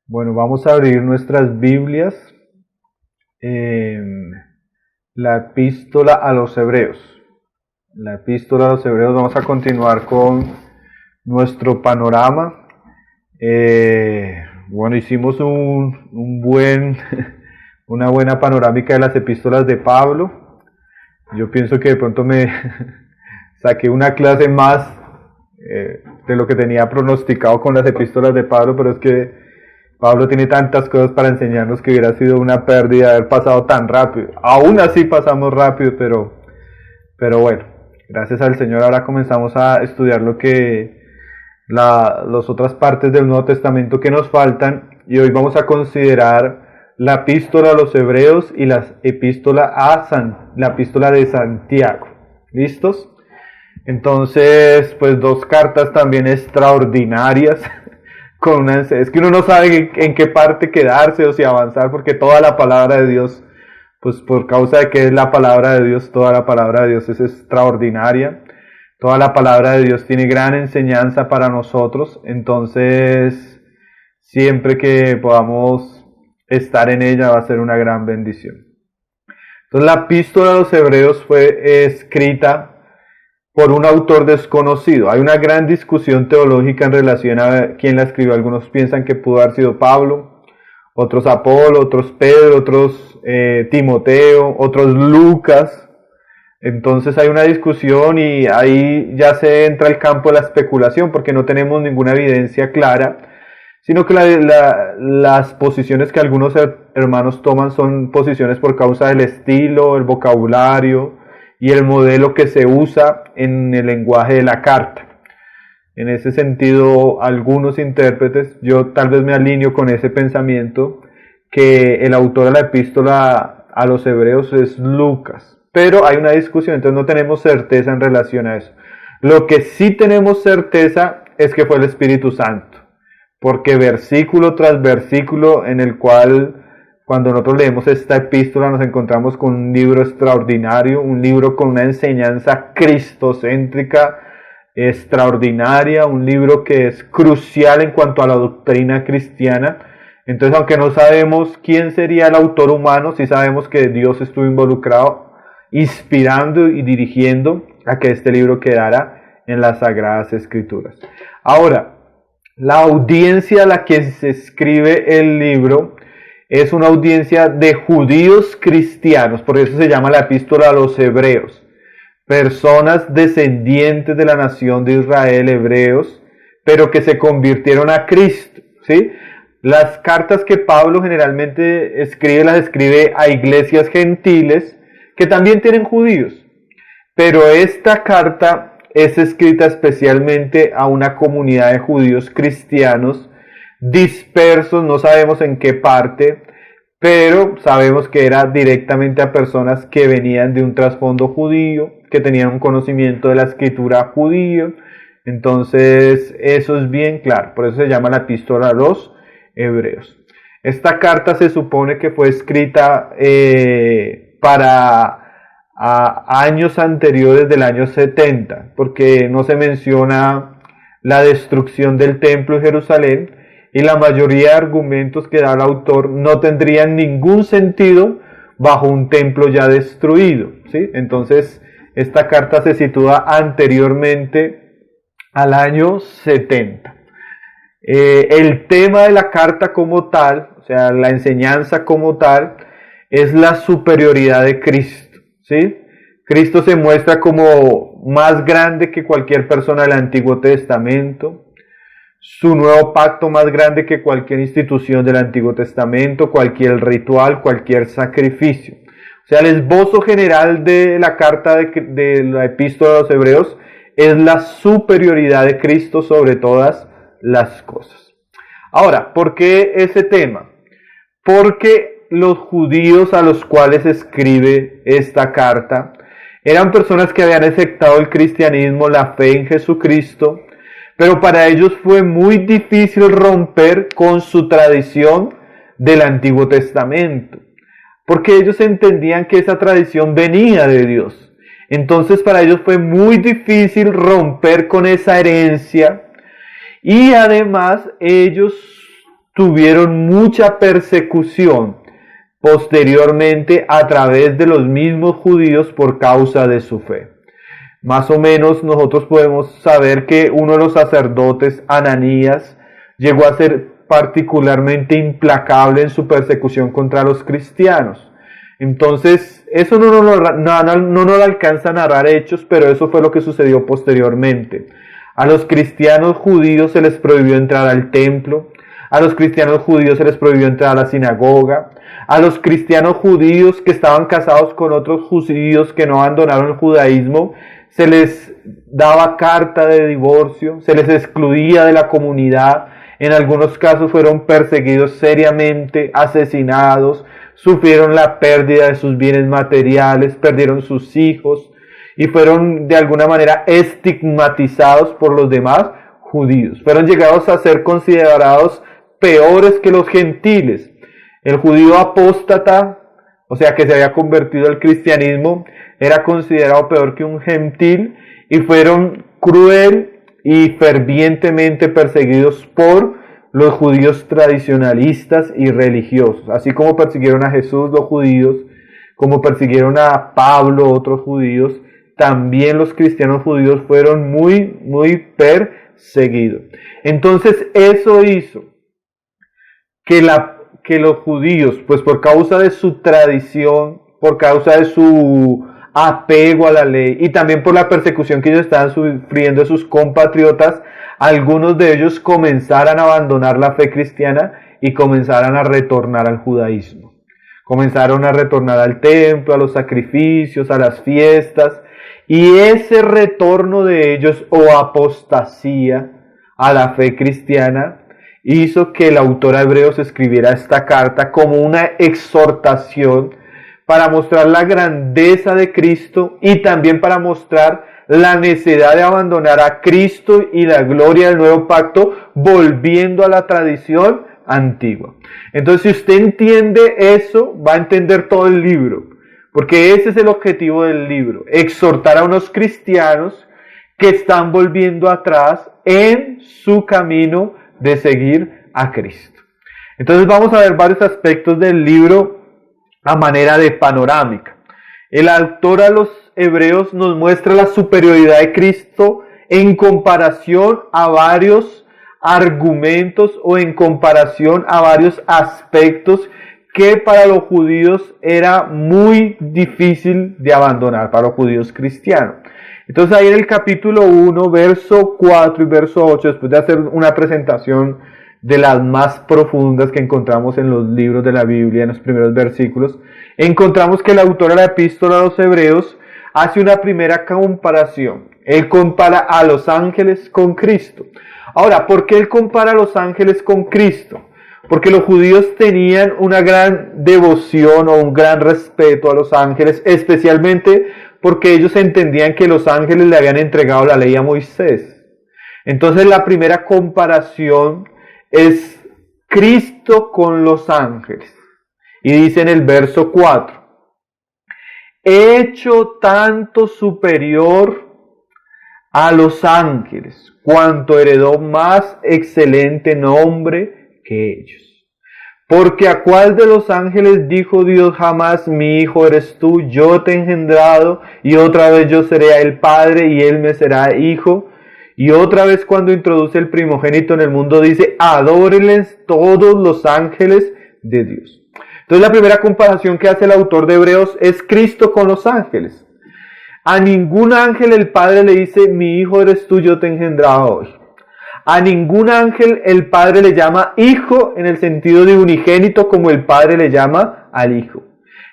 Bueno, vamos a abrir nuestras Biblias en la epístola a los Hebreos. La epístola a los Hebreos, vamos a continuar con nuestro panorama. Bueno, hicimos una buena panorámica de las epístolas de Pablo. Yo pienso que de pronto me saqué una clase más de lo que tenía pronosticado con las epístolas de Pablo, pero es que Pablo tiene tantas cosas para enseñarnos que hubiera sido una pérdida haber pasado tan rápido. Aún así pasamos rápido, pero bueno, gracias al Señor ahora comenzamos a estudiar las otras partes del Nuevo Testamento que nos faltan, y hoy vamos a considerar la epístola a los Hebreos y la epístola de Santiago. ¿Listos? Entonces, pues dos cartas también extraordinarias. Es que uno no sabe en qué parte quedarse o si avanzar, porque toda la palabra de Dios, pues por causa de que es la palabra de Dios, toda la palabra de Dios es extraordinaria. Toda la palabra de Dios tiene gran enseñanza para nosotros. Entonces, siempre que podamos estar en ella va a ser una gran bendición. Entonces, la epístola a los Hebreos fue escrita por un autor desconocido. Hay una gran discusión teológica en relación a quién la escribió. Algunos piensan que pudo haber sido Pablo, otros Apolo, otros Pedro, otros Timoteo, otros Lucas. Entonces hay una discusión y ahí ya se entra el campo de la especulación, porque no tenemos ninguna evidencia clara, sino que las posiciones que algunos hermanos toman son posiciones por causa del estilo, el vocabulario y el modelo que se usa en el lenguaje de la carta. En ese sentido, algunos intérpretes, yo tal vez me alineo con ese pensamiento, que el autor de la epístola a los Hebreos es Lucas. Pero hay una discusión, entonces no tenemos certeza en relación a eso. Lo que sí tenemos certeza es que fue el Espíritu Santo, porque versículo tras versículo en el cual, cuando nosotros leemos esta epístola, nos encontramos con un libro extraordinario, un libro con una enseñanza cristocéntrica extraordinaria, un libro que es crucial en cuanto a la doctrina cristiana. Entonces, aunque no sabemos quién sería el autor humano, sí sabemos que Dios estuvo involucrado, inspirando y dirigiendo a que este libro quedara en las Sagradas Escrituras. Ahora, la audiencia a la que se escribe el libro es una audiencia de judíos cristianos, por eso se llama la epístola a los Hebreos. Personas descendientes de la nación de Israel, hebreos, pero que se convirtieron a Cristo, ¿sí? Las cartas que Pablo generalmente escribe, las escribe a iglesias gentiles que también tienen judíos, pero esta carta es escrita especialmente a una comunidad de judíos cristianos dispersos, no sabemos en qué parte, pero sabemos que era directamente a personas que venían de un trasfondo judío, que tenían un conocimiento de la escritura judío. Entonces eso es bien claro, por eso se llama la epístola a los Hebreos. Esta carta se supone que fue escrita para años anteriores del año 70, porque no se menciona la destrucción del templo de Jerusalén, y la mayoría de argumentos que da el autor no tendrían ningún sentido bajo un templo ya destruido, ¿sí? Entonces, esta carta se sitúa anteriormente al año 70. El tema de la carta como tal, o sea, la enseñanza como tal, es la superioridad de Cristo, ¿sí? Cristo se muestra como más grande que cualquier persona del Antiguo Testamento, su nuevo pacto más grande que cualquier institución del Antiguo Testamento, cualquier ritual, cualquier sacrificio. O sea, el esbozo general de la carta de la epístola a los Hebreos es la superioridad de Cristo sobre todas las cosas. Ahora, ¿por qué ese tema? Porque los judíos a los cuales escribe esta carta eran personas que habían aceptado el cristianismo, la fe en Jesucristo, pero para ellos fue muy difícil romper con su tradición del Antiguo Testamento, porque ellos entendían que esa tradición venía de Dios. Entonces para ellos fue muy difícil romper con esa herencia, y además ellos tuvieron mucha persecución posteriormente a través de los mismos judíos por causa de su fe. Más o menos nosotros podemos saber que uno de los sacerdotes, Ananías, llegó a ser particularmente implacable en su persecución contra los cristianos. Entonces, eso no nos lo alcanza a narrar Hechos, pero eso fue lo que sucedió posteriormente. A los cristianos judíos se les prohibió entrar al templo, a los cristianos judíos se les prohibió entrar a la sinagoga, a los cristianos judíos que estaban casados con otros judíos que no abandonaron el judaísmo, se les daba carta de divorcio, se les excluía de la comunidad, en algunos casos fueron perseguidos seriamente, asesinados, sufrieron la pérdida de sus bienes materiales, perdieron sus hijos y fueron de alguna manera estigmatizados por los demás judíos. Fueron llegados a ser considerados peores que los gentiles. El judío apóstata, o sea que se había convertido al cristianismo, era considerado peor que un gentil y fueron cruel y fervientemente perseguidos por los judíos tradicionalistas y religiosos. Así como persiguieron a Jesús los judíos, como persiguieron a Pablo otros judíos, también los cristianos judíos fueron muy perseguidos. Entonces eso hizo que los judíos, pues por causa de su tradición, por causa de su apego a la ley y también por la persecución que ellos estaban sufriendo de sus compatriotas, algunos de ellos comenzaran a abandonar la fe cristiana y comenzaran a retornar al judaísmo. Comenzaron a retornar al templo, a los sacrificios, a las fiestas, y ese retorno de ellos o apostasía a la fe cristiana hizo que el autor a Hebreos escribiera esta carta como una exhortación para mostrar la grandeza de Cristo y también para mostrar la necesidad de abandonar a Cristo y la gloria del nuevo pacto, volviendo a la tradición antigua. Entonces, si usted entiende eso, va a entender todo el libro, porque ese es el objetivo del libro: exhortar a unos cristianos que están volviendo atrás en su camino de seguir a Cristo. Entonces vamos a ver varios aspectos del libro a manera de panorámica. El autor a los Hebreos nos muestra la superioridad de Cristo en comparación a varios argumentos o en comparación a varios aspectos que para los judíos era muy difícil de abandonar, para los judíos cristianos. Entonces ahí en el capítulo 1, verso 4 y verso 8, después de hacer una presentación de las más profundas que encontramos en los libros de la Biblia, en los primeros versículos, encontramos que el autor de la epístola a los Hebreos hace una primera comparación. Él compara a los ángeles con Cristo. Ahora, ¿por qué él compara a los ángeles con Cristo? Porque los judíos tenían una gran devoción o un gran respeto a los ángeles, especialmente porque ellos entendían que los ángeles le habían entregado la ley a Moisés. Entonces la primera comparación es Cristo con los ángeles. Y dice en el verso 4, hecho tanto superior a los ángeles, cuanto heredó más excelente nombre que ellos. Porque a cuál de los ángeles dijo Dios jamás: mi hijo eres tú, yo te he engendrado, y otra vez yo seré a él padre y él me será hijo? Y otra vez cuando introduce el primogénito en el mundo dice: adórenles todos los ángeles de Dios. Entonces la primera comparación que hace el autor de Hebreos es Cristo con los ángeles. A ningún ángel el Padre le dice: mi hijo eres tú, yo te he engendrado hoy. A ningún ángel el Padre le llama hijo en el sentido de unigénito como el Padre le llama al Hijo.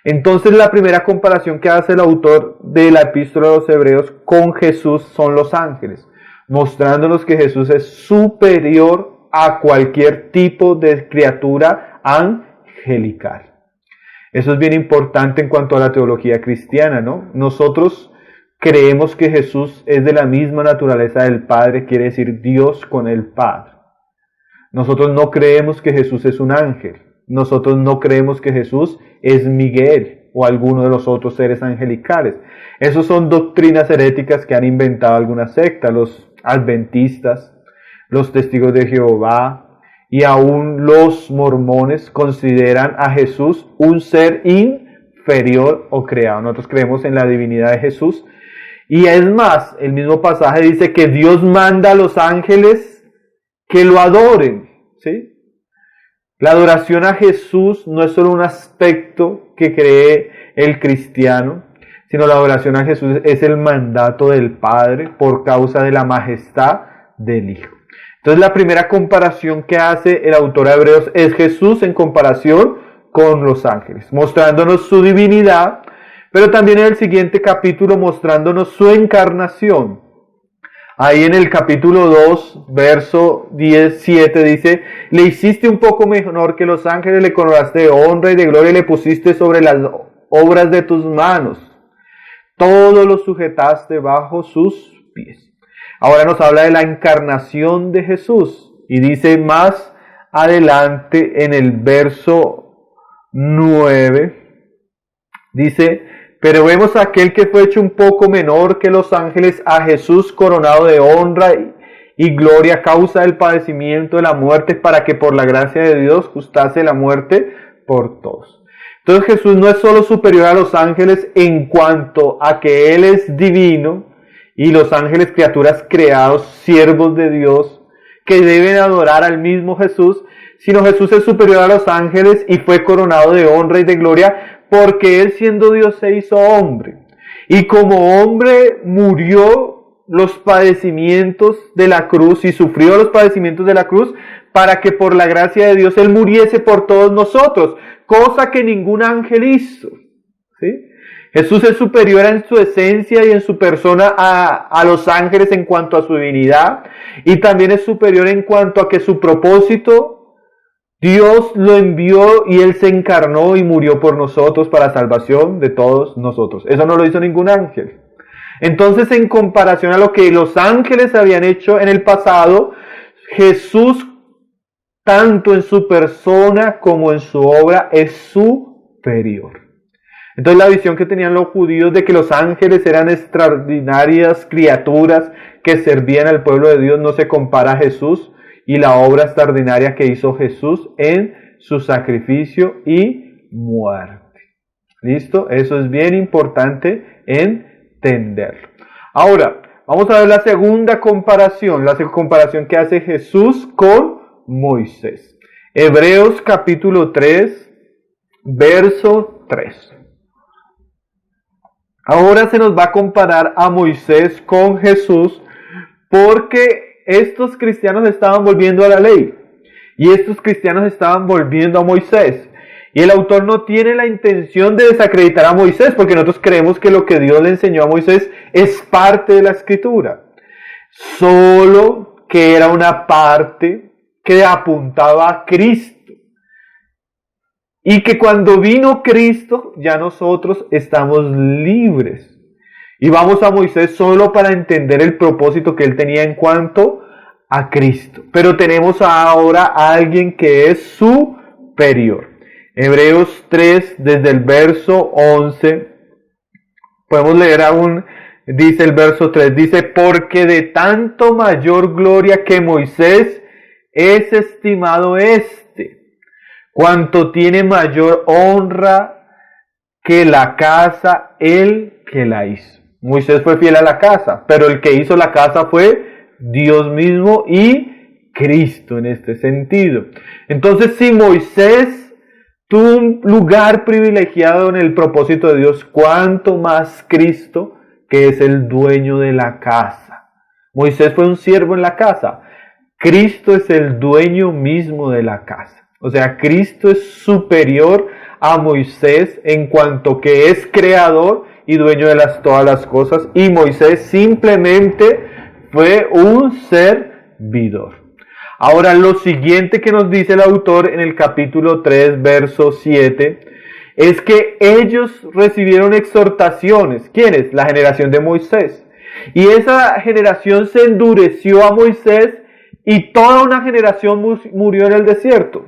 Entonces la primera comparación que hace el autor de la epístola de los Hebreos con Jesús son los ángeles, mostrándonos que Jesús es superior a cualquier tipo de criatura angelical. Eso es bien importante en cuanto a la teología cristiana, ¿no? Nosotros creemos que Jesús es de la misma naturaleza del Padre, quiere decir Dios con el Padre. Nosotros no creemos que Jesús es un ángel. Nosotros no creemos que Jesús es Miguel o alguno de los otros seres angelicales. Esas son doctrinas heréticas que han inventado algunas sectas, los adventistas, los testigos de Jehová y aún los mormones consideran a Jesús un ser inferior o creado. Nosotros creemos en la divinidad de Jesús. Y es más, el mismo pasaje dice que Dios manda a los ángeles que lo adoren, ¿sí? La adoración a Jesús no es solo un aspecto que cree el cristiano, sino la adoración a Jesús es el mandato del Padre por causa de la majestad del Hijo. Entonces la primera comparación que hace el autor de Hebreos es Jesús en comparación con los ángeles, mostrándonos su divinidad, pero también en el siguiente capítulo mostrándonos su encarnación. Ahí en el capítulo 2, verso 17 dice, le hiciste un poco menor que los ángeles, le coronaste de honra y de gloria y le pusiste sobre las obras de tus manos. Todo lo sujetaste bajo sus pies. Ahora nos habla de la encarnación de Jesús y dice más adelante en el verso 9, dice, pero vemos a aquel que fue hecho un poco menor que los ángeles, a Jesús coronado de honra y gloria a causa del padecimiento de la muerte, para que por la gracia de Dios gustase la muerte por todos. Entonces Jesús no es solo superior a los ángeles en cuanto a que Él es divino y los ángeles criaturas creados, siervos de Dios, que deben adorar al mismo Jesús, sino Jesús es superior a los ángeles y fue coronado de honra y de gloria porque Él siendo Dios se hizo hombre. Y como hombre murió los padecimientos de la cruz y sufrió los padecimientos de la cruz para que por la gracia de Dios Él muriese por todos nosotros, cosa que ningún ángel hizo. ¿Sí? Jesús es superior en su esencia y en su persona a los ángeles en cuanto a su divinidad, y también es superior en cuanto a que su propósito Dios lo envió y Él se encarnó y murió por nosotros para salvación de todos nosotros. Eso no lo hizo ningún ángel. Entonces, en comparación a lo que los ángeles habían hecho en el pasado, Jesús, tanto en su persona como en su obra, es superior. Entonces, la visión que tenían los judíos de que los ángeles eran extraordinarias criaturas que servían al pueblo de Dios no se compara a Jesús y la obra extraordinaria que hizo Jesús en su sacrificio y muerte. ¿Listo? Eso es bien importante entenderlo. Ahora, vamos a ver la segunda comparación, la comparación que hace Jesús con Moisés. Hebreos capítulo 3, verso 3. Ahora se nos va a comparar a Moisés con Jesús porque estos cristianos estaban volviendo a la ley y estos cristianos estaban volviendo a Moisés. Y el autor no tiene la intención de desacreditar a Moisés, porque nosotros creemos que lo que Dios le enseñó a Moisés es parte de la escritura. Solo que era una parte que apuntaba a Cristo. Y que cuando vino Cristo, ya nosotros estamos libres. Y vamos a Moisés solo para entender el propósito que él tenía en cuanto a Cristo. Pero tenemos ahora a alguien que es superior. Hebreos 3, desde el verso 11, podemos leer aún, dice el verso 3, dice, porque de tanto mayor gloria que Moisés es estimado cuanto tiene mayor honra que la casa el que la hizo. Moisés fue fiel a la casa, pero el que hizo la casa fue Dios mismo y Cristo en este sentido. Entonces, si Moisés tuvo un lugar privilegiado en el propósito de Dios, ¿cuánto más Cristo, que es el dueño de la casa? Moisés fue un siervo en la casa. Cristo es el dueño mismo de la casa. O sea, Cristo es superior a Moisés en cuanto que es creador y dueño de todas las cosas, y Moisés simplemente fue un servidor. Ahora, lo siguiente que nos dice el autor en el capítulo 3, verso 7, es que ellos recibieron exhortaciones. ¿Quiénes? La generación de Moisés. Y esa generación se endureció a Moisés y toda una generación murió en el desierto.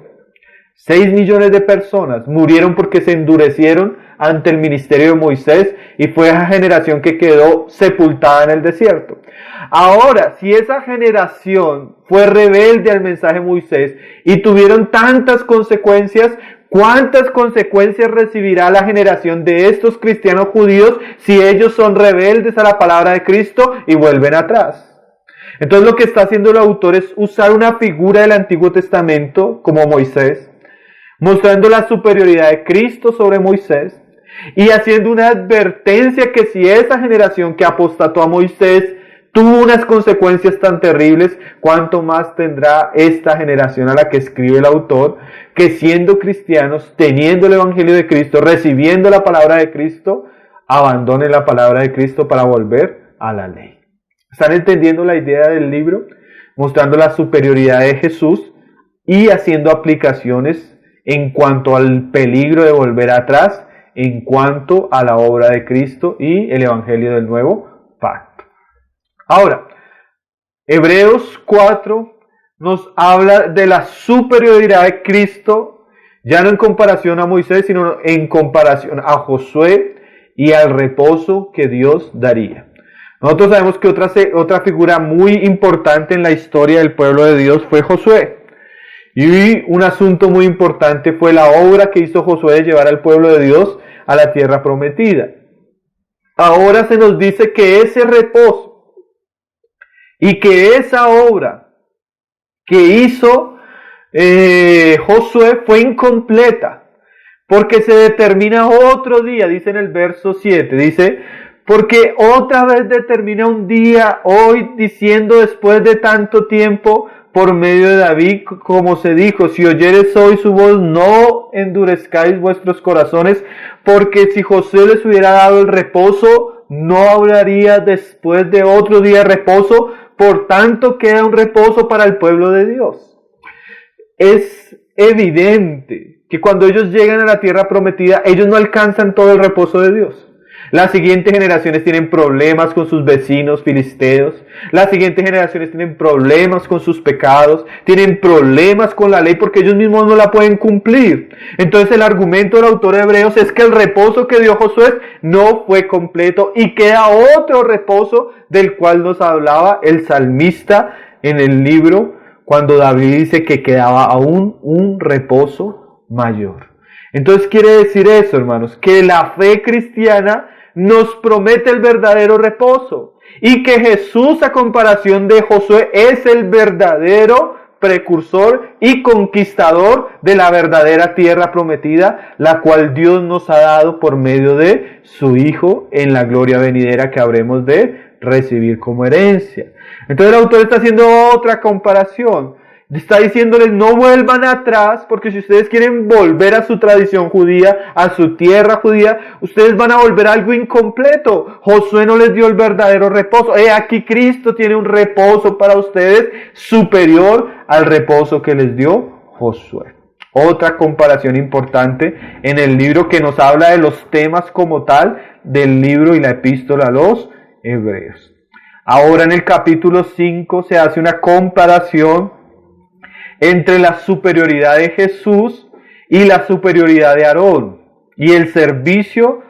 6 millones de personas murieron porque se endurecieron ante el ministerio de Moisés y fue esa generación que quedó sepultada en el desierto. Ahora, si esa generación fue rebelde al mensaje de Moisés y tuvieron tantas consecuencias, ¿cuántas consecuencias recibirá la generación de estos cristianos judíos si ellos son rebeldes a la palabra de Cristo y vuelven atrás? Entonces lo que está haciendo el autor es usar una figura del Antiguo Testamento como Moisés, mostrando la superioridad de Cristo sobre Moisés y haciendo una advertencia que si esa generación que apostató a Moisés tuvo unas consecuencias tan terribles, cuánto más tendrá esta generación a la que escribe el autor, que siendo cristianos, teniendo el Evangelio de Cristo, recibiendo la palabra de Cristo, abandone la palabra de Cristo para volver a la ley. ¿Están entendiendo la idea del libro? Mostrando la superioridad de Jesús y haciendo aplicaciones en cuanto al peligro de volver atrás, en cuanto a la obra de Cristo y el Evangelio del Nuevo Pacto. Ahora, Hebreos 4 nos habla de la superioridad de Cristo, ya no en comparación a Moisés, sino en comparación a Josué y al reposo que Dios daría. Nosotros sabemos que otra figura muy importante en la historia del pueblo de Dios fue Josué. Y un asunto muy importante fue la obra que hizo Josué de llevar al pueblo de Dios a la tierra prometida. Ahora se nos dice que ese reposo y que esa obra que hizo Josué fue incompleta, porque se determina otro día, dice en el verso 7, dice, porque otra vez determina un día hoy, diciendo después de tanto tiempo, por medio de David, como se dijo, si oyeres hoy su voz, no endurezcáis vuestros corazones, porque si Josué les hubiera dado el reposo, no hablaría después de otro día de reposo, por tanto queda un reposo para el pueblo de Dios. Es evidente que cuando ellos llegan a la tierra prometida, ellos no alcanzan todo el reposo de Dios. Las siguientes generaciones tienen problemas con sus vecinos filisteos. Las siguientes generaciones tienen problemas con sus pecados. Tienen problemas con la ley porque ellos mismos no la pueden cumplir. Entonces el argumento del autor de Hebreos es que el reposo que dio Josué no fue completo y queda otro reposo del cual nos hablaba el salmista en el libro cuando David dice que quedaba aún un reposo mayor. Entonces quiere decir eso, hermanos, que la fe cristiana nos promete el verdadero reposo y que Jesús, a comparación de Josué, es el verdadero precursor y conquistador de la verdadera tierra prometida, la cual Dios nos ha dado por medio de su Hijo en la gloria venidera que habremos de recibir como herencia. Entonces el autor está haciendo otra comparación. Está diciéndoles no vuelvan atrás, porque si ustedes quieren volver a su tradición judía, a su tierra judía, ustedes van a volver a algo incompleto. Josué no les dio el verdadero reposo. Aquí Cristo tiene un reposo para ustedes superior al reposo que les dio Josué. Otra comparación importante en el libro que nos habla de los temas como tal del libro y la epístola a los Hebreos. Ahora en el capítulo 5 se hace una comparación entre la superioridad de Jesús y la superioridad de Aarón y el servicio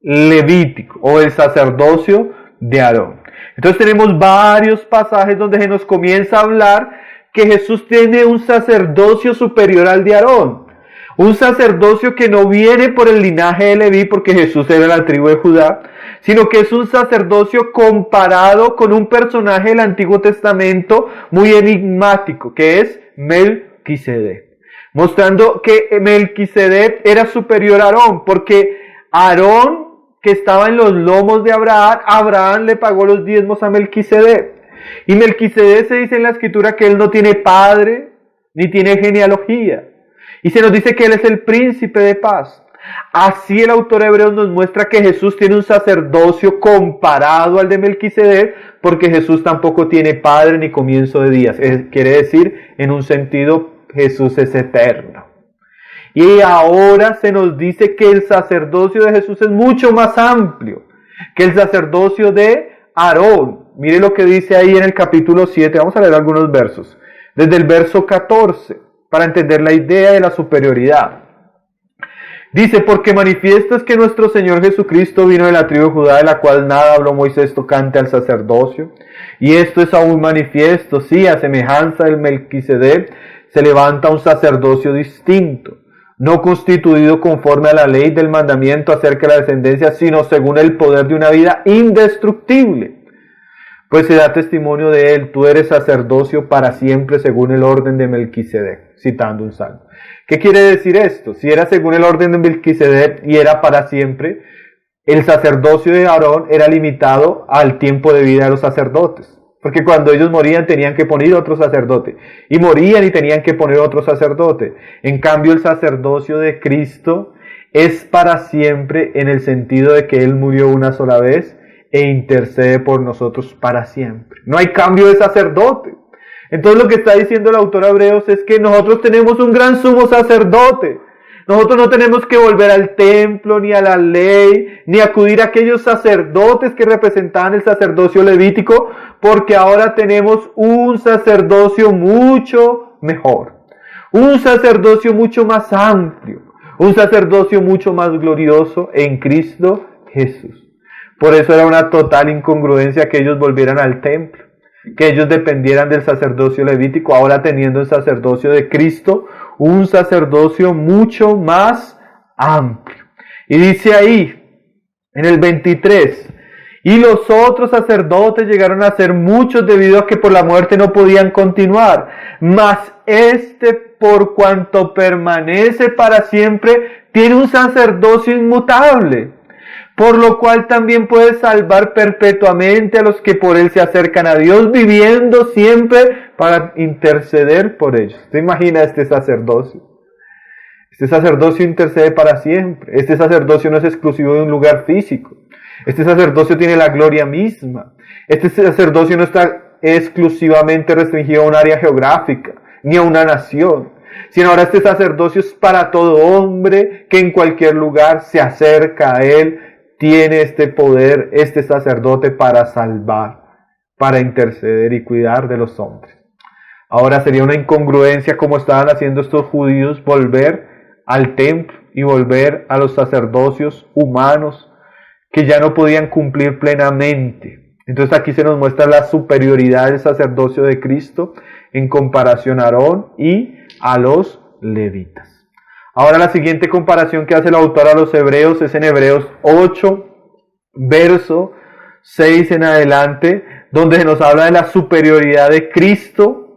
levítico o el sacerdocio de Aarón. Entonces tenemos varios pasajes donde se nos comienza a hablar que Jesús tiene un sacerdocio superior al de Aarón. Un sacerdocio que no viene por el linaje de Leví, porque Jesús era de la tribu de Judá, sino que es un sacerdocio comparado con un personaje del Antiguo Testamento muy enigmático, que es Melquisedec, mostrando que Melquisedec era superior a Aarón, porque Aarón, que estaba en los lomos de Abraham, Abraham le pagó los diezmos a Melquisedec, y Melquisedec se dice en la escritura que él no tiene padre, ni tiene genealogía, y se nos dice que él es el príncipe de paz. Así el autor de Hebreos nos muestra que Jesús tiene un sacerdocio comparado al de Melquisedec, porque Jesús tampoco tiene padre ni comienzo de días. Quiere decir, en un sentido, Jesús es eterno. Y ahora se nos dice que el sacerdocio de Jesús es mucho más amplio que el sacerdocio de Aarón. Mire lo que dice ahí en el capítulo 7, vamos a leer algunos versos. Desde el verso 14. para entender la idea de la superioridad. Dice, porque manifiesto es que nuestro Señor Jesucristo vino de la tribu de Judá, de la cual nada habló Moisés tocante al sacerdocio. Y esto es aún manifiesto, sí, a semejanza del Melquisedec, se levanta un sacerdocio distinto, no constituido conforme a la ley del mandamiento acerca de la descendencia, sino según el poder de una vida indestructible. Pues se da testimonio de él, tú eres sacerdocio para siempre según el orden de Melquisedec, citando un salmo. ¿Qué quiere decir esto? Si era según el orden de Melquisedec y era para siempre, el sacerdocio de Aarón era limitado al tiempo de vida de los sacerdotes. Porque cuando ellos morían tenían que poner otro sacerdote. Y morían y tenían que poner otro sacerdote. En cambio el sacerdocio de Cristo es para siempre en el sentido de que Él murió una sola vez e intercede por nosotros para siempre. No hay cambio de sacerdote. Entonces lo que está diciendo el autor a Hebreos es que nosotros tenemos un gran sumo sacerdote. Nosotros no tenemos que volver al templo, ni a la ley, ni acudir a aquellos sacerdotes que representaban el sacerdocio levítico, porque ahora tenemos un sacerdocio mucho mejor, un sacerdocio mucho más amplio, un sacerdocio mucho más glorioso en Cristo Jesús. Por eso era una total incongruencia que ellos volvieran al templo, que ellos dependieran del sacerdocio levítico, ahora teniendo el sacerdocio de Cristo, un sacerdocio mucho más amplio. Y dice ahí, en el 23, y los otros sacerdotes llegaron a ser muchos debido a que por la muerte no podían continuar, mas este, por cuanto permanece para siempre, tiene un sacerdocio inmutable, por lo cual también puede salvar perpetuamente a los que por él se acercan a Dios, viviendo siempre para interceder por ellos. ¿Te imaginas este sacerdocio? Este sacerdocio intercede para siempre. Este sacerdocio no es exclusivo de un lugar físico. Este sacerdocio tiene la gloria misma. Este sacerdocio no está exclusivamente restringido a un área geográfica, ni a una nación, sino ahora este sacerdocio es para todo hombre que en cualquier lugar se acerca a él. Tiene este poder, este sacerdote para salvar, para interceder y cuidar de los hombres. Ahora sería una incongruencia como estaban haciendo estos judíos volver al templo y volver a los sacerdocios humanos que ya no podían cumplir plenamente. Entonces aquí se nos muestra la superioridad del sacerdocio de Cristo en comparación a Aarón y a los levitas. Ahora la siguiente comparación que hace el autor a los hebreos es en Hebreos 8, verso 6 en adelante, donde se nos habla de la superioridad de Cristo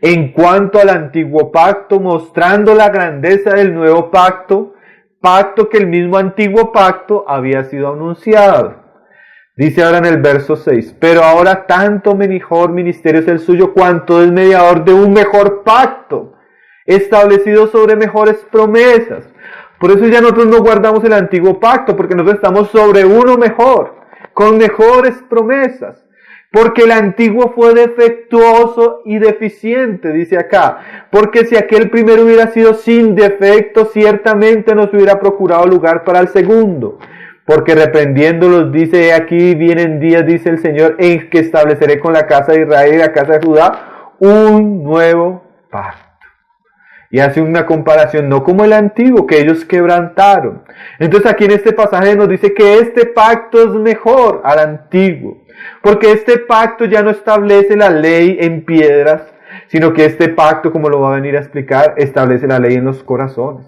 en cuanto al antiguo pacto, mostrando la grandeza del nuevo pacto, pacto que el mismo antiguo pacto había sido anunciado. Dice ahora en el verso 6, pero ahora tanto mejor ministerio es el suyo, cuanto es mediador de un mejor pacto, establecido sobre mejores promesas. Por eso ya nosotros no guardamos el antiguo pacto, porque nosotros estamos sobre uno mejor, con mejores promesas. Porque el antiguo fue defectuoso y deficiente, dice acá. Porque si aquel primero hubiera sido sin defecto, ciertamente nos hubiera procurado lugar para el segundo. Porque reprendiéndolos dice, aquí vienen días, dice el Señor, en que estableceré con la casa de Israel y la casa de Judá un nuevo pacto. Y hace una comparación, no como el antiguo, que ellos quebrantaron. Entonces aquí en este pasaje nos dice que este pacto es mejor al antiguo. Porque este pacto ya no establece la ley en piedras, sino que este pacto, como lo va a venir a explicar, establece la ley en los corazones.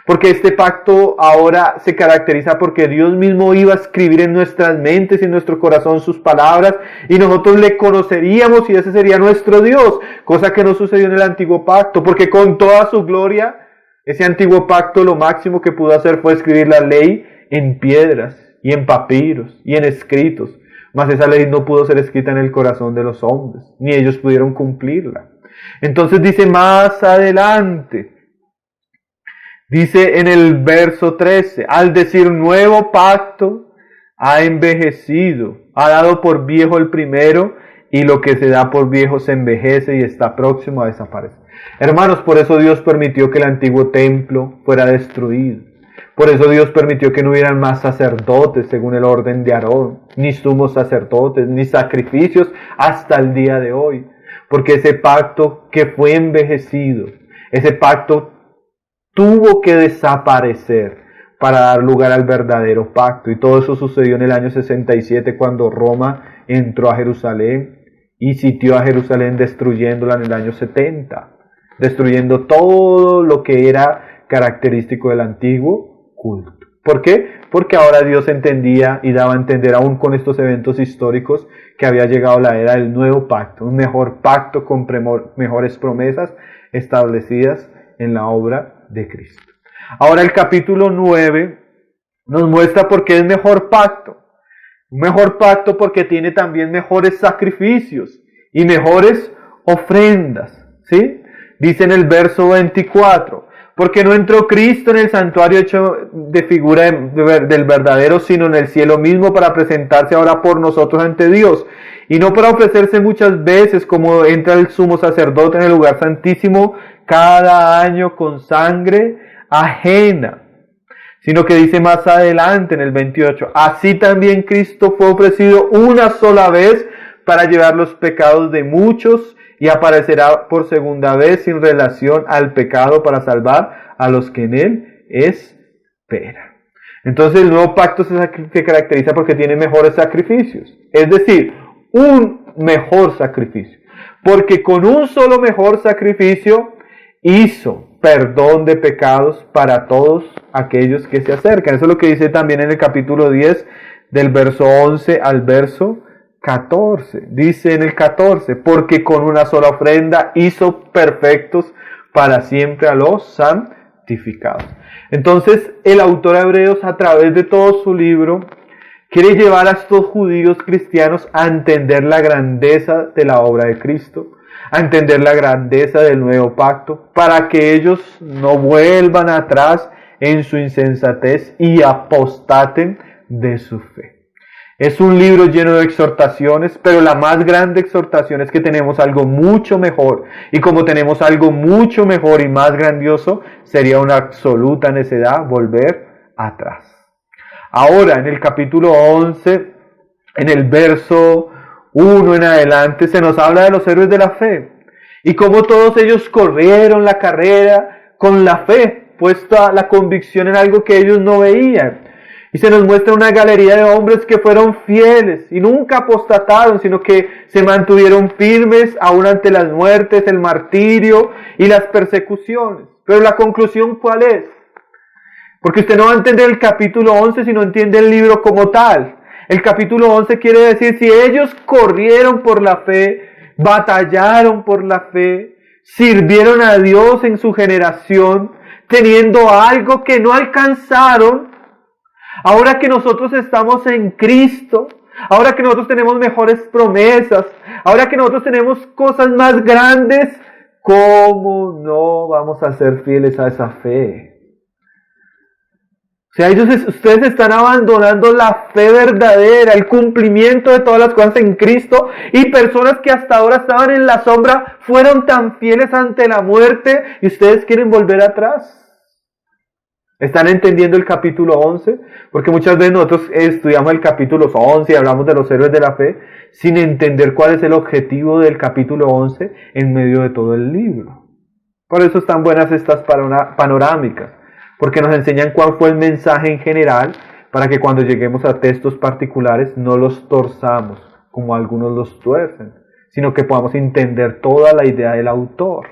Porque este pacto ahora se caracteriza porque Dios mismo iba a escribir en nuestras mentes y en nuestro corazón sus palabras y nosotros le conoceríamos y ese sería nuestro Dios, cosa que no sucedió en el antiguo pacto, porque con toda su gloria, ese antiguo pacto lo máximo que pudo hacer fue escribir la ley en piedras y en papiros y en escritos, mas esa ley no pudo ser escrita en el corazón de los hombres, ni ellos pudieron cumplirla. Entonces dice más adelante, dice en el verso 13, al decir nuevo pacto, ha envejecido, ha dado por viejo el primero, y lo que se da por viejo se envejece y está próximo a desaparecer. Hermanos, por eso Dios permitió que el antiguo templo fuera destruido. Por eso Dios permitió que no hubieran más sacerdotes según el orden de Aarón, ni sumos sacerdotes, ni sacrificios hasta el día de hoy. Porque ese pacto que fue envejecido, Ese pacto tuvo que desaparecer para dar lugar al verdadero pacto. Y todo eso sucedió en el año 67, cuando Roma entró a Jerusalén y sitió a Jerusalén, destruyéndola en el año 70, destruyendo todo lo que era característico del antiguo culto. ¿Por qué? Porque ahora Dios entendía y daba a entender, aún con estos eventos históricos, que había llegado la era del nuevo pacto, un mejor pacto con mejores promesas establecidas en la obra de Cristo. Ahora el capítulo 9 nos muestra por qué es mejor pacto. Un mejor pacto porque tiene también mejores sacrificios y mejores ofrendas, ¿sí? Dice en el verso 24, porque no entró Cristo en el santuario hecho de figura del verdadero, sino en el cielo mismo, para presentarse ahora por nosotros ante Dios, y no para ofrecerse muchas veces como entra el sumo sacerdote en el lugar santísimo cada año con sangre ajena, sino que dice más adelante en el 28, así también Cristo fue ofrecido una sola vez para llevar los pecados de muchos, y aparecerá por segunda vez sin relación al pecado para salvar a los que en él esperan. Entonces el nuevo pacto se caracteriza porque tiene mejores sacrificios, es decir, un mejor sacrificio, porque con un solo mejor sacrificio hizo perdón de pecados para todos aquellos que se acercan. Eso es lo que dice también en el capítulo 10, del verso 11 al verso 14. Dice en el 14, porque con una sola ofrenda hizo perfectos para siempre a los santificados. Entonces el autor de Hebreos, a través de todo su libro, quiere llevar a estos judíos cristianos a entender la grandeza de la obra de Cristo, a entender la grandeza del nuevo pacto, para que ellos no vuelvan atrás en su insensatez y apostaten de su fe. Es un libro lleno de exhortaciones, pero la más grande exhortación es que tenemos algo mucho mejor. Y como tenemos algo mucho mejor y más grandioso, sería una absoluta necedad volver atrás. Ahora, en el capítulo 11, en el verso 1 en adelante, se nos habla de los héroes de la fe. Y cómo todos ellos corrieron la carrera con la fe, puesta la convicción en algo que ellos no veían. Y se nos muestra una galería de hombres que fueron fieles y nunca apostataron, sino que se mantuvieron firmes aún ante las muertes, el martirio y las persecuciones. Pero la conclusión, ¿cuál es? Porque usted no va a entender el capítulo 11 si no entiende el libro como tal. El capítulo 11 quiere decir, si ellos corrieron por la fe, batallaron por la fe, sirvieron a Dios en su generación, teniendo algo que no alcanzaron, ahora que nosotros estamos en Cristo, ahora que nosotros tenemos mejores promesas, ahora que nosotros tenemos cosas más grandes, ¿cómo no vamos a ser fieles a esa fe? O sea, ustedes están abandonando la fe verdadera, el cumplimiento de todas las cosas en Cristo, y personas que hasta ahora estaban en la sombra fueron tan fieles ante la muerte, y ustedes quieren volver atrás. ¿Están entendiendo el capítulo 11? Porque muchas veces nosotros estudiamos el capítulo 11 y hablamos de los héroes de la fe sin entender cuál es el objetivo del capítulo 11 en medio de todo el libro. Por eso están buenas estas panorámicas, porque nos enseñan cuál fue el mensaje en general, para que cuando lleguemos a textos particulares no los torzamos como algunos los tuercen, sino que podamos entender toda la idea del autor.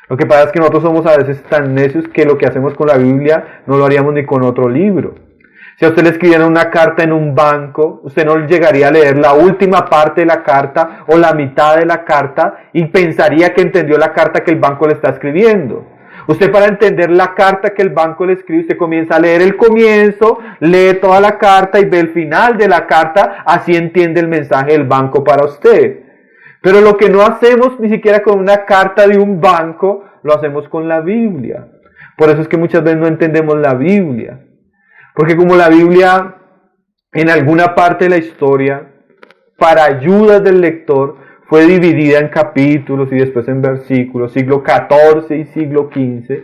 Lo que pasa es que nosotros somos a veces tan necios que lo que hacemos con la Biblia no lo haríamos ni con otro libro. Si a usted le escribieran una carta en un banco, usted no llegaría a leer la última parte de la carta o la mitad de la carta y pensaría que entendió la carta que el banco le está escribiendo. Usted, para entender la carta que el banco le escribe, usted comienza a leer el comienzo, lee toda la carta y ve el final de la carta, así entiende el mensaje del banco para usted. Pero lo que no hacemos ni siquiera con una carta de un banco, lo hacemos con la Biblia. Por eso es que muchas veces no entendemos la Biblia. Porque como la Biblia, en alguna parte de la historia, para ayuda del lector, fue dividida en capítulos y después en versículos, siglo XIV y siglo XV.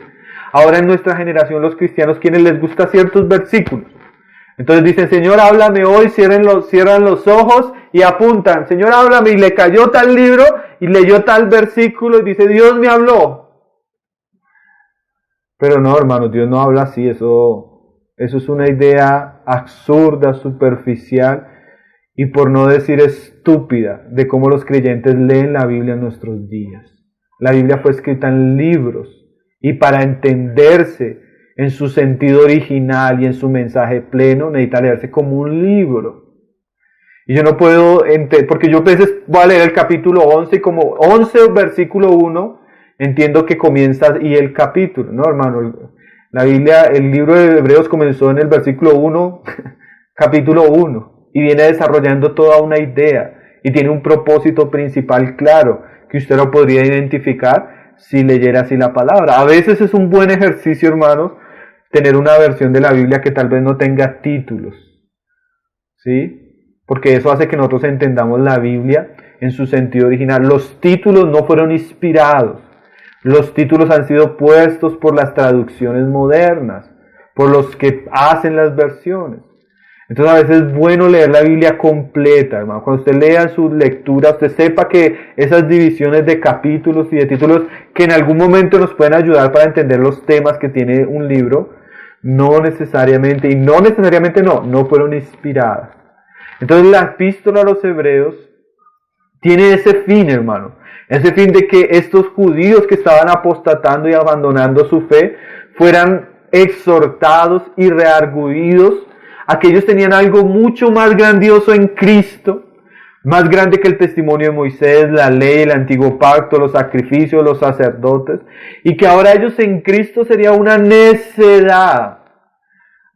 Ahora en nuestra generación los cristianos, quienes les gusta ciertos versículos, entonces dicen, Señor, háblame hoy, cierran los ojos y apuntan, Señor, háblame, y le cayó tal libro y leyó tal versículo y dice, Dios me habló. Pero no, hermanos, Dios no habla así, eso es una idea absurda, superficial y por no decir estúpida de cómo los creyentes leen la Biblia en nuestros días. La Biblia fue escrita en libros y para entenderse en su sentido original y en su mensaje pleno necesita leerse como un libro. Y yo no puedo entender, porque yo a veces voy a leer el capítulo 11 y como 11 versículo 1 entiendo que comienza y el capítulo, ¿no, hermano? La Biblia, el libro de Hebreos comenzó en el versículo 1, capítulo 1, y viene desarrollando toda una idea, y tiene un propósito principal claro, que usted lo podría identificar si leyera así la palabra. A veces es un buen ejercicio, hermanos, tener una versión de la Biblia que tal vez no tenga títulos, ¿sí? Porque eso hace que nosotros entendamos la Biblia en su sentido original. Los títulos no fueron inspirados. Los títulos han sido puestos por las traducciones modernas, por los que hacen las versiones. Entonces a veces es bueno leer la Biblia completa, hermano. Cuando usted lea sus lecturas, usted sepa que esas divisiones de capítulos y de títulos que en algún momento nos pueden ayudar para entender los temas que tiene un libro, no necesariamente no fueron inspiradas. Entonces la epístola a los Hebreos tiene ese fin, hermano. Ese fin de que estos judíos que estaban apostatando y abandonando su fe fueran exhortados y rearguidos a que ellos tenían algo mucho más grandioso en Cristo, más grande que el testimonio de Moisés, la ley, el antiguo pacto, los sacrificios, los sacerdotes, y que ahora ellos en Cristo sería una necedad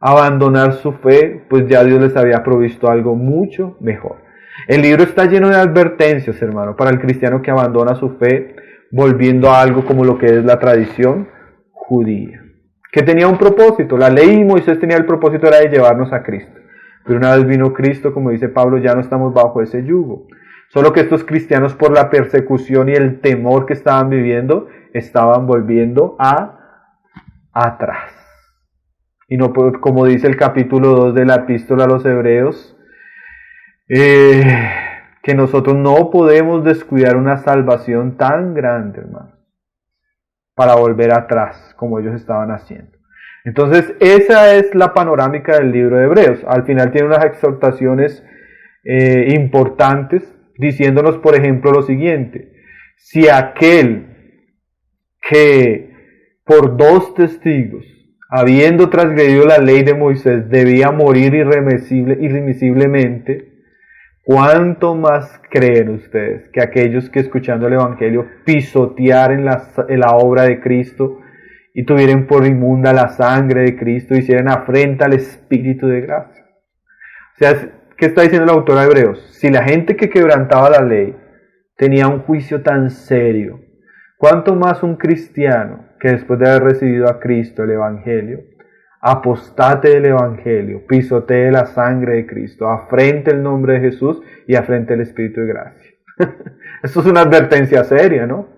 abandonar su fe, pues ya Dios les había provisto algo mucho mejor. El libro está lleno de advertencias, hermano, para el cristiano que abandona su fe, volviendo a algo como lo que es la tradición judía, que tenía un propósito. La ley y Moisés tenía el propósito era de llevarnos a Cristo. Pero una vez vino Cristo, como dice Pablo, ya no estamos bajo ese yugo. Solo que estos cristianos, por la persecución y el temor que estaban viviendo, estaban volviendo atrás. Y no, como dice el capítulo 2 de la epístola a los Hebreos, que nosotros no podemos descuidar una salvación tan grande, hermano, para volver atrás, como ellos estaban haciendo. Entonces, esa es la panorámica del libro de Hebreos. Al final tiene unas exhortaciones importantes, diciéndonos, por ejemplo, lo siguiente: si aquel que por 2 testigos, habiendo transgredido la ley de Moisés, debía morir irremisiblemente, ¿cuánto más creen ustedes que aquellos que escuchando el Evangelio pisotearen la obra de Cristo y tuvieran por inmunda la sangre de Cristo, hicieran afrenta al Espíritu de gracia? O sea, ¿qué está diciendo el autor de Hebreos? Si la gente que quebrantaba la ley tenía un juicio tan serio, ¿cuánto más un cristiano que después de haber recibido a Cristo el Evangelio, apostate del Evangelio, pisotee la sangre de Cristo, afrente el nombre de Jesús y afrente el Espíritu de gracia? Esto es una advertencia seria, ¿no?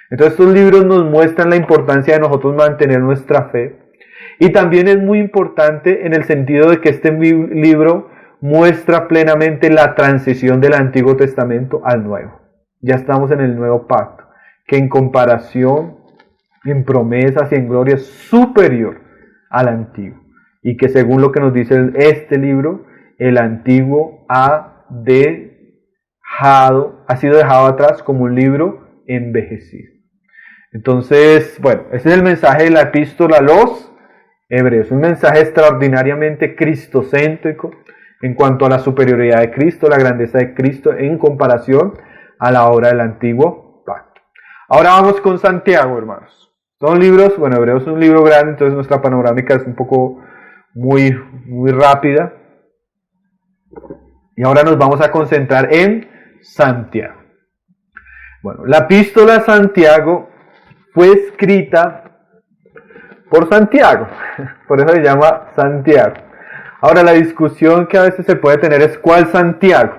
Entonces estos libros nos muestran la importancia de nosotros mantener nuestra fe, y también es muy importante en el sentido de que este libro muestra plenamente la transición del Antiguo Testamento al Nuevo. Ya estamos en el Nuevo Pacto, que en comparación, en promesas y en gloria es superior al Antiguo, y que según lo que nos dice este libro, el Antiguo ha sido dejado atrás como un libro envejecido. Entonces, bueno, ese es el mensaje de la epístola a los Hebreos, un mensaje extraordinariamente cristocéntrico en cuanto a la superioridad de Cristo, la grandeza de Cristo en comparación a la obra del Antiguo Pacto. Ahora vamos con Santiago, hermanos. Son libros, bueno, Hebreos es un libro grande, entonces nuestra panorámica es un poco muy rápida. Y ahora nos vamos a concentrar en Santiago. Bueno, la epístola a Santiago fue escrita por Santiago, por eso se llama Santiago. Ahora, la discusión que a veces se puede tener es ¿cuál Santiago?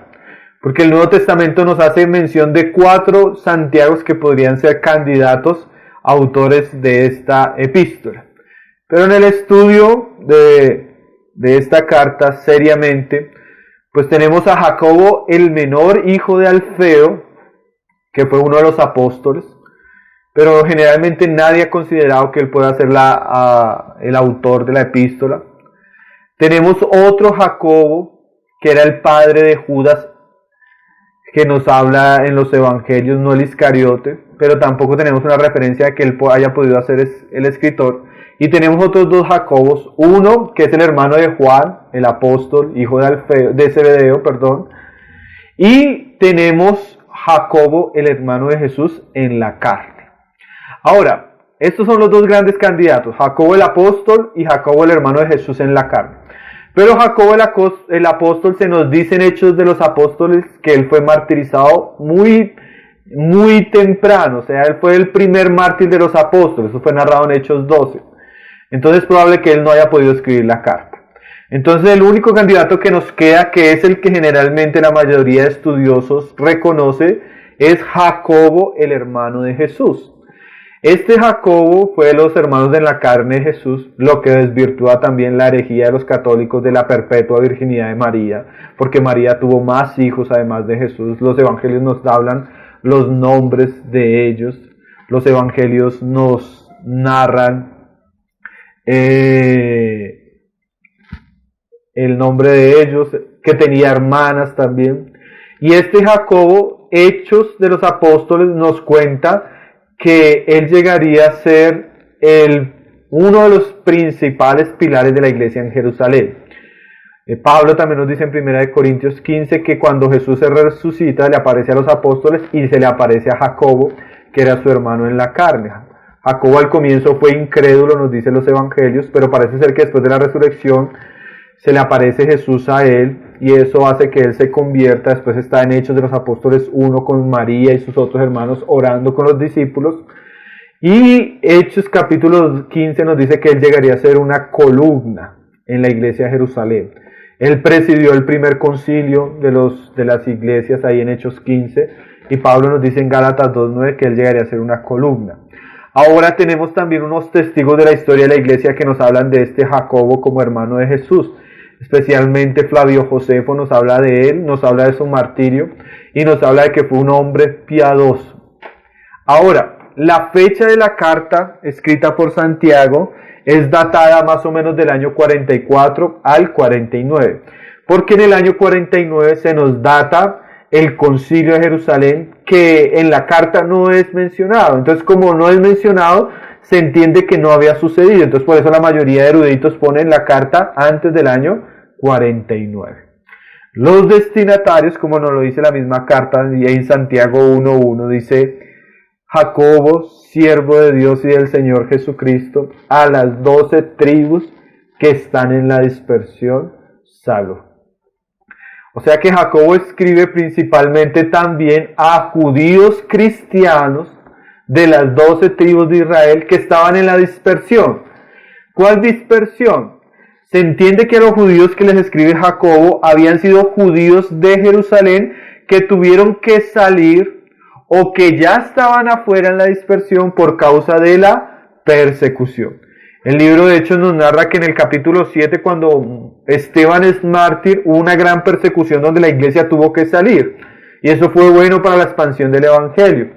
Porque el Nuevo Testamento nos hace mención de 4 Santiagos que podrían ser candidatos autores de esta epístola. Pero en el estudio de esta carta, seriamente, pues tenemos a Jacobo, el menor hijo de Alfeo, que fue uno de los apóstoles. pero generalmente nadie ha considerado que él pueda ser el autor de la epístola. Tenemos otro Jacobo, que era el padre de Judas, que nos habla en los evangelios, no el Iscariote, pero tampoco tenemos una referencia de que él haya podido ser el escritor. Y tenemos otros dos Jacobos, uno que es el hermano de Juan, el apóstol, hijo de Zebedeo, y tenemos Jacobo, el hermano de Jesús, en la carne. Ahora, estos son los dos grandes candidatos, Jacobo el apóstol y Jacobo el hermano de Jesús en la carne. Pero Jacobo el apóstol, se nos dice en Hechos de los Apóstoles que él fue martirizado muy temprano, o sea, él fue el primer mártir de los apóstoles, eso fue narrado en Hechos 12. Entonces es probable que él no haya podido escribir la carta. Entonces el único candidato que nos queda, que es el que generalmente la mayoría de estudiosos reconoce, es Jacobo, el hermano de Jesús. Este Jacobo fue de los hermanos de la carne de Jesús, lo que desvirtúa también la herejía de los católicos de la perpetua virginidad de María, porque María tuvo más hijos además de Jesús. Los evangelios nos hablan los nombres de ellos, los evangelios nos narran el nombre de ellos, que tenía hermanas también. Y este Jacobo, Hechos de los Apóstoles, nos cuenta que él llegaría a ser uno de los principales pilares de la iglesia en Jerusalén. Pablo también nos dice en 1 Corintios 15 que cuando Jesús se resucita le aparece a los apóstoles y se le aparece a Jacobo, que era su hermano en la carne. Jacobo al comienzo fue incrédulo, nos dicen los evangelios, pero parece ser que después de la resurrección se le aparece Jesús a él y eso hace que él se convierta. Después está en Hechos de los Apóstoles 1 con María y sus otros hermanos orando con los discípulos. Y Hechos capítulo 15 nos dice que él llegaría a ser una columna en la iglesia de Jerusalén. Él presidió el primer concilio de las iglesias ahí en Hechos 15 y Pablo nos dice en Gálatas 2:9 que él llegaría a ser una columna. Ahora tenemos también unos testigos de la historia de la iglesia que nos hablan de este Jacobo como hermano de Jesús. Especialmente Flavio Josefo nos habla de él, nos habla de su martirio y nos habla de que fue un hombre piadoso. Ahora, la fecha de la carta escrita por Santiago es datada más o menos del año 44 al 49, porque en el año 49 se nos data el concilio de Jerusalén, que en la carta no es mencionado. Entonces, como no es mencionado, se entiende que no había sucedido. Entonces, por eso la mayoría de eruditos ponen la carta antes del año 49. Los destinatarios, como nos lo dice la misma carta, y en Santiago 1:1 dice: Jacobo, siervo de Dios y del Señor Jesucristo, a las 12 tribus que están en la dispersión, salud. O sea que Jacobo escribe principalmente también a judíos cristianos de las 12 tribus de Israel que estaban en la dispersión. ¿Cuál dispersión? Se entiende que los judíos que les escribe Jacobo habían sido judíos de Jerusalén que tuvieron que salir o que ya estaban afuera en la dispersión por causa de la persecución. El libro de Hechos nos narra que en el capítulo 7, cuando Esteban es mártir, hubo una gran persecución donde la iglesia tuvo que salir. Y eso fue bueno para la expansión del evangelio.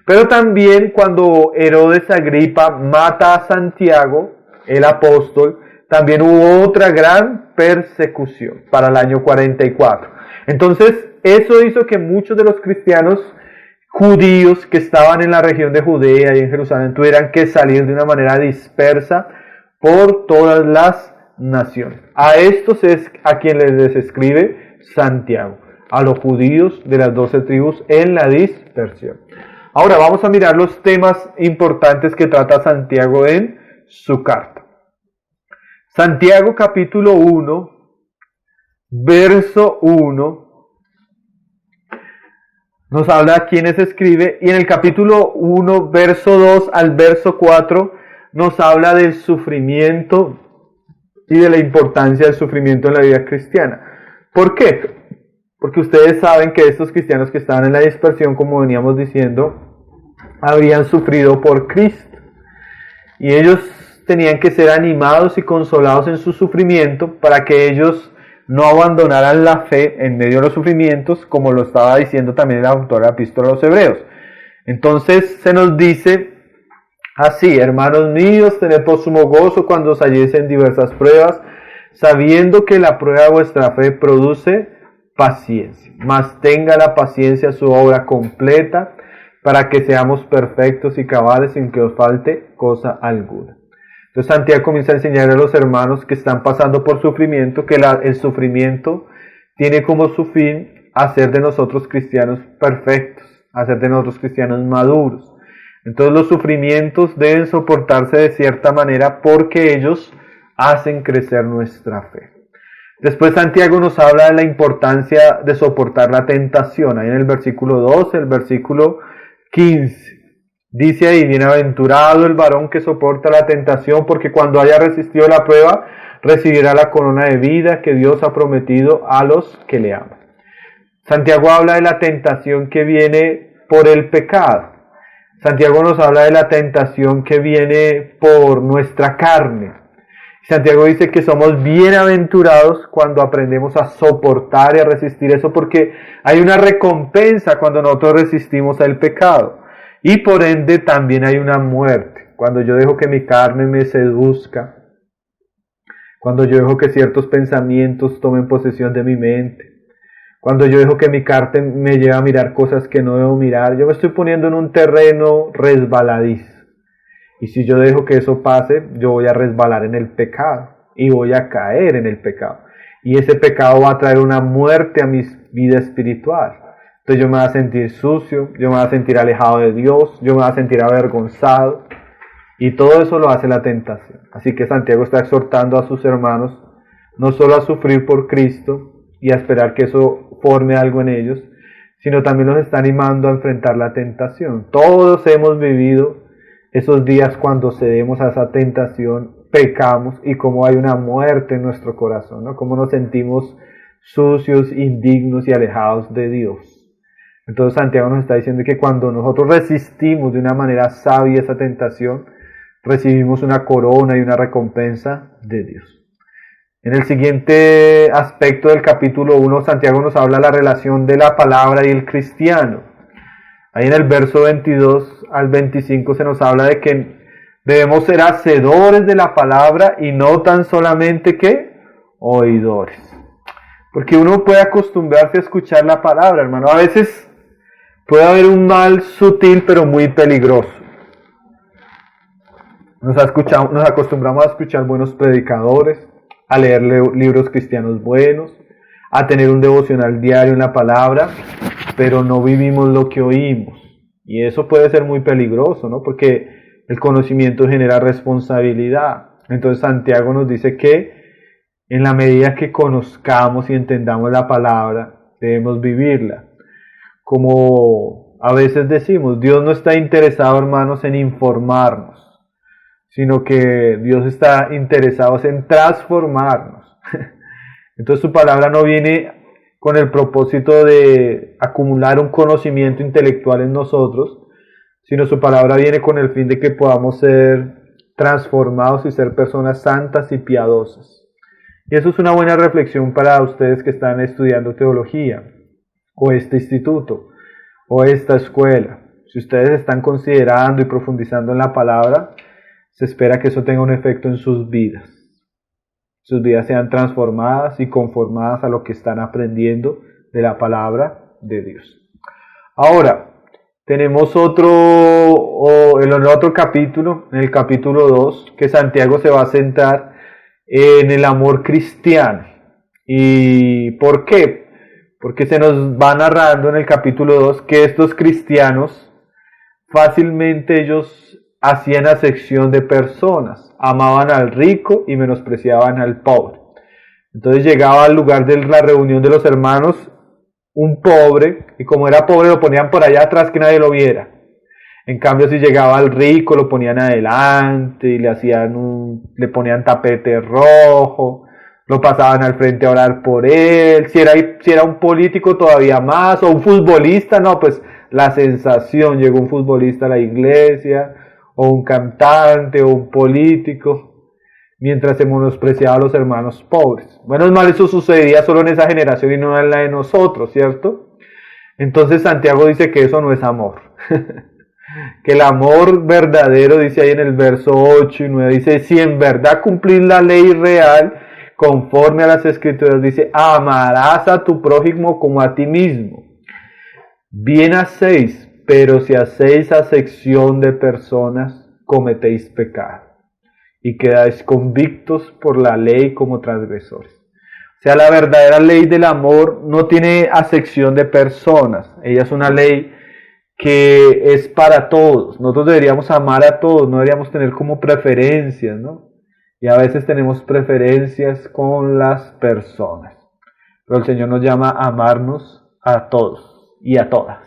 Pero también cuando Herodes Agripa mata a Santiago, el apóstol, también hubo otra gran persecución para el año 44. Entonces, eso hizo que muchos de los cristianos judíos que estaban en la región de Judea y en Jerusalén tuvieran que salir de una manera dispersa por todas las naciones. A estos es a quien les escribe Santiago, a los judíos de las 12 tribus en la dispersión. Ahora vamos a mirar los temas importantes que trata Santiago en su carta. Santiago capítulo 1, verso 1, nos habla a quienes escribe, y en el capítulo 1, verso 2 al verso 4, nos habla del sufrimiento y de la importancia del sufrimiento en la vida cristiana. ¿Por qué? Porque ustedes saben que estos cristianos que estaban en la dispersión, como veníamos diciendo, habían sufrido por Cristo. Y ellos tenían que ser animados y consolados en su sufrimiento para que ellos no abandonaran la fe en medio de los sufrimientos, como lo estaba diciendo también el autor de la epístola a los Hebreos. Entonces se nos dice Así, hermanos míos, tened por sumo gozo cuando os halléis en diversas pruebas, sabiendo que la prueba de vuestra fe produce paciencia. Mas tenga la paciencia su obra completa, para que seamos perfectos y cabales sin que os falte cosa alguna. Entonces Santiago comienza a enseñar a los hermanos que están pasando por sufrimiento, que el sufrimiento tiene como su fin hacer de nosotros cristianos perfectos, hacer de nosotros cristianos maduros. Entonces los sufrimientos deben soportarse de cierta manera porque ellos hacen crecer nuestra fe. Después Santiago nos habla de la importancia de soportar la tentación. Ahí en el versículo 12, el versículo 15. Dice ahí, bienaventurado el varón que soporta la tentación, porque cuando haya resistido la prueba, recibirá la corona de vida que Dios ha prometido a los que le aman. Santiago habla de la tentación que viene por el pecado. Santiago nos habla de la tentación que viene por nuestra carne. Santiago dice que somos bienaventurados cuando aprendemos a soportar y a resistir eso, porque hay una recompensa cuando nosotros resistimos al pecado. Y por ende también hay una muerte. Cuando yo dejo que mi carne me seduzca, cuando yo dejo que ciertos pensamientos tomen posesión de mi mente, cuando yo dejo que mi carne me lleve a mirar cosas que no debo mirar, yo me estoy poniendo en un terreno resbaladizo. Y si yo dejo que eso pase, yo voy a resbalar en el pecado y voy a caer en el pecado. Y ese pecado va a traer una muerte a mi vida espiritual. Entonces yo me voy a sentir sucio, yo me voy a sentir alejado de Dios, yo me voy a sentir avergonzado. Y todo eso lo hace la tentación. Así que Santiago está exhortando a sus hermanos no solo a sufrir por Cristo y a esperar que eso forme algo en ellos, sino también los está animando a enfrentar la tentación. Todos hemos vivido esos días cuando cedemos a esa tentación, pecamos y como hay una muerte en nuestro corazón, ¿no? Como nos sentimos sucios, indignos y alejados de Dios. Entonces Santiago nos está diciendo que cuando nosotros resistimos de una manera sabia esa tentación, recibimos una corona y una recompensa de Dios. En el siguiente aspecto del capítulo 1, Santiago nos habla de la relación de la palabra y el cristiano. Ahí en el verso 22 al 25 se nos habla de que debemos ser hacedores de la palabra y no tan solamente que oidores. Porque uno puede acostumbrarse a escuchar la palabra, hermano. A veces puede haber un mal sutil pero muy peligroso. Nos acostumbramos a escuchar buenos predicadores, a leer libros cristianos buenos, a tener un devocional diario en la palabra, pero no vivimos lo que oímos. Y eso puede ser muy peligroso, ¿no? Porque el conocimiento genera responsabilidad. Entonces Santiago nos dice que en la medida que conozcamos y entendamos la palabra, debemos vivirla. Como a veces decimos, Dios no está interesado, hermanos, en informarnos, sino que Dios está interesado en transformarnos. Entonces su palabra no viene con el propósito de acumular un conocimiento intelectual en nosotros, sino su palabra viene con el fin de que podamos ser transformados y ser personas santas y piadosas. Y eso es una buena reflexión para ustedes que están estudiando teología, o este instituto, o esta escuela. Si ustedes están considerando y profundizando en la palabra, se espera que eso tenga un efecto en sus vidas. Sus vidas sean transformadas y conformadas a lo que están aprendiendo de la palabra de Dios. Ahora, tenemos en el otro capítulo, en el capítulo 2, que Santiago se va a centrar en el amor cristiano. ¿Y por qué? Porque se nos va narrando en el capítulo 2 que estos cristianos fácilmente ellos hacían acepción de personas, amaban al rico y menospreciaban al pobre. Entonces llegaba al lugar de la reunión de los hermanos un pobre, y como era pobre lo ponían por allá atrás que nadie lo viera. En cambio, si llegaba al rico lo ponían adelante y le ponían tapete rojo, lo pasaban al frente a orar por él. Si era un político todavía más, o un futbolista, no, pues la sensación, llegó un futbolista a la iglesia, o un cantante, o un político, mientras se menospreciaba a los hermanos pobres. Menos mal eso sucedía solo en esa generación y no en la de nosotros, ¿cierto? Entonces Santiago dice que eso no es amor. Que el amor verdadero, dice ahí en el verso 8 y 9, dice, si en verdad cumplís la ley real, conforme a las escrituras, dice, amarás a tu prójimo como a ti mismo. Bien hacéis, pero si hacéis acepción de personas, cometéis pecado y quedáis convictos por la ley como transgresores. O sea, la verdadera ley del amor no tiene acepción de personas. Ella es una ley que es para todos. Nosotros deberíamos amar a todos, no deberíamos tener como preferencias, ¿no? Y a veces tenemos preferencias con las personas. Pero el Señor nos llama a amarnos a todos y a todas.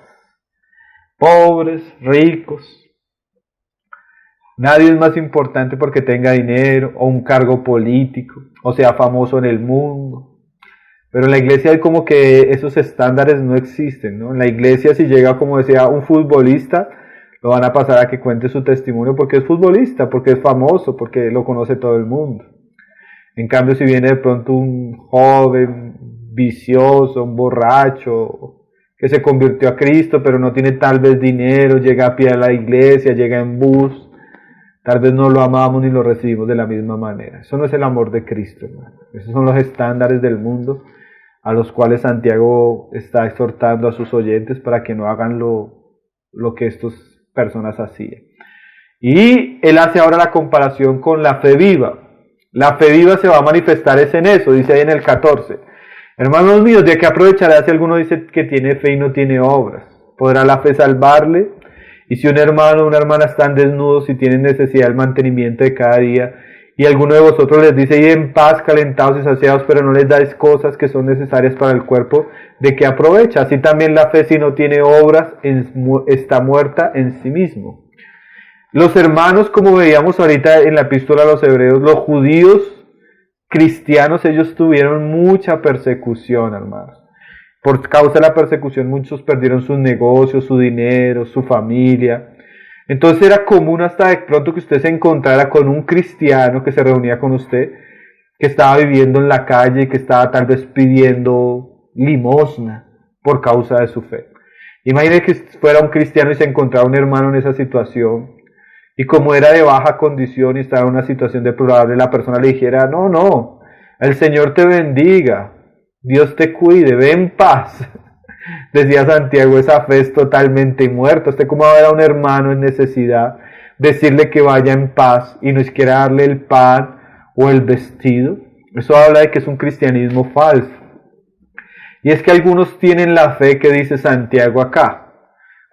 Pobres, ricos. Nadie es más importante porque tenga dinero o un cargo político o sea famoso en el mundo. Pero en la iglesia hay como que esos estándares no existen, ¿no? En la iglesia si llega, como decía, un futbolista, lo van a pasar a que cuente su testimonio porque es futbolista, porque es famoso, porque lo conoce todo el mundo. En cambio, si viene de pronto un joven vicioso, un borracho, que se convirtió a Cristo, pero no tiene tal vez dinero, llega a pie a la iglesia, llega en bus, tal vez no lo amamos ni lo recibimos de la misma manera. Eso no es el amor de Cristo, hermano. Esos son los estándares del mundo a los cuales Santiago está exhortando a sus oyentes para que no hagan lo que estas personas hacían. Y él hace ahora la comparación con la fe viva. La fe viva se va a manifestar es en eso, dice ahí en el 14. Hermanos míos, ¿de qué aprovechará si alguno dice que tiene fe y no tiene obras? ¿Podrá la fe salvarle? Y si un hermano o una hermana están desnudos y tienen necesidad del mantenimiento de cada día, y alguno de vosotros les dice, id en paz, calentados y saciados, pero no les dais cosas que son necesarias para el cuerpo, ¿de qué aprovecha? Así también la fe, si no tiene obras, está muerta en sí mismo. Los hermanos, como veíamos ahorita en la epístola a los hebreos, los judíos cristianos, ellos tuvieron mucha persecución, hermanos. Por causa de la persecución muchos perdieron sus negocios, su dinero, su familia. Entonces era común hasta de pronto que usted se encontrara con un cristiano que se reunía con usted, que estaba viviendo en la calle y que estaba tal vez pidiendo limosna por causa de su fe. Imagine que fuera un cristiano y se encontrara un hermano en esa situación, y como era de baja condición y estaba en una situación deplorable, la persona le dijera, no, el Señor te bendiga, Dios te cuide, ve en paz. Decía Santiago, esa fe es totalmente muerta. Usted cómo va a ver a un hermano en necesidad, decirle que vaya en paz y no es quiera darle el pan o el vestido. Eso habla de que es un cristianismo falso. Y es que algunos tienen la fe que dice Santiago acá,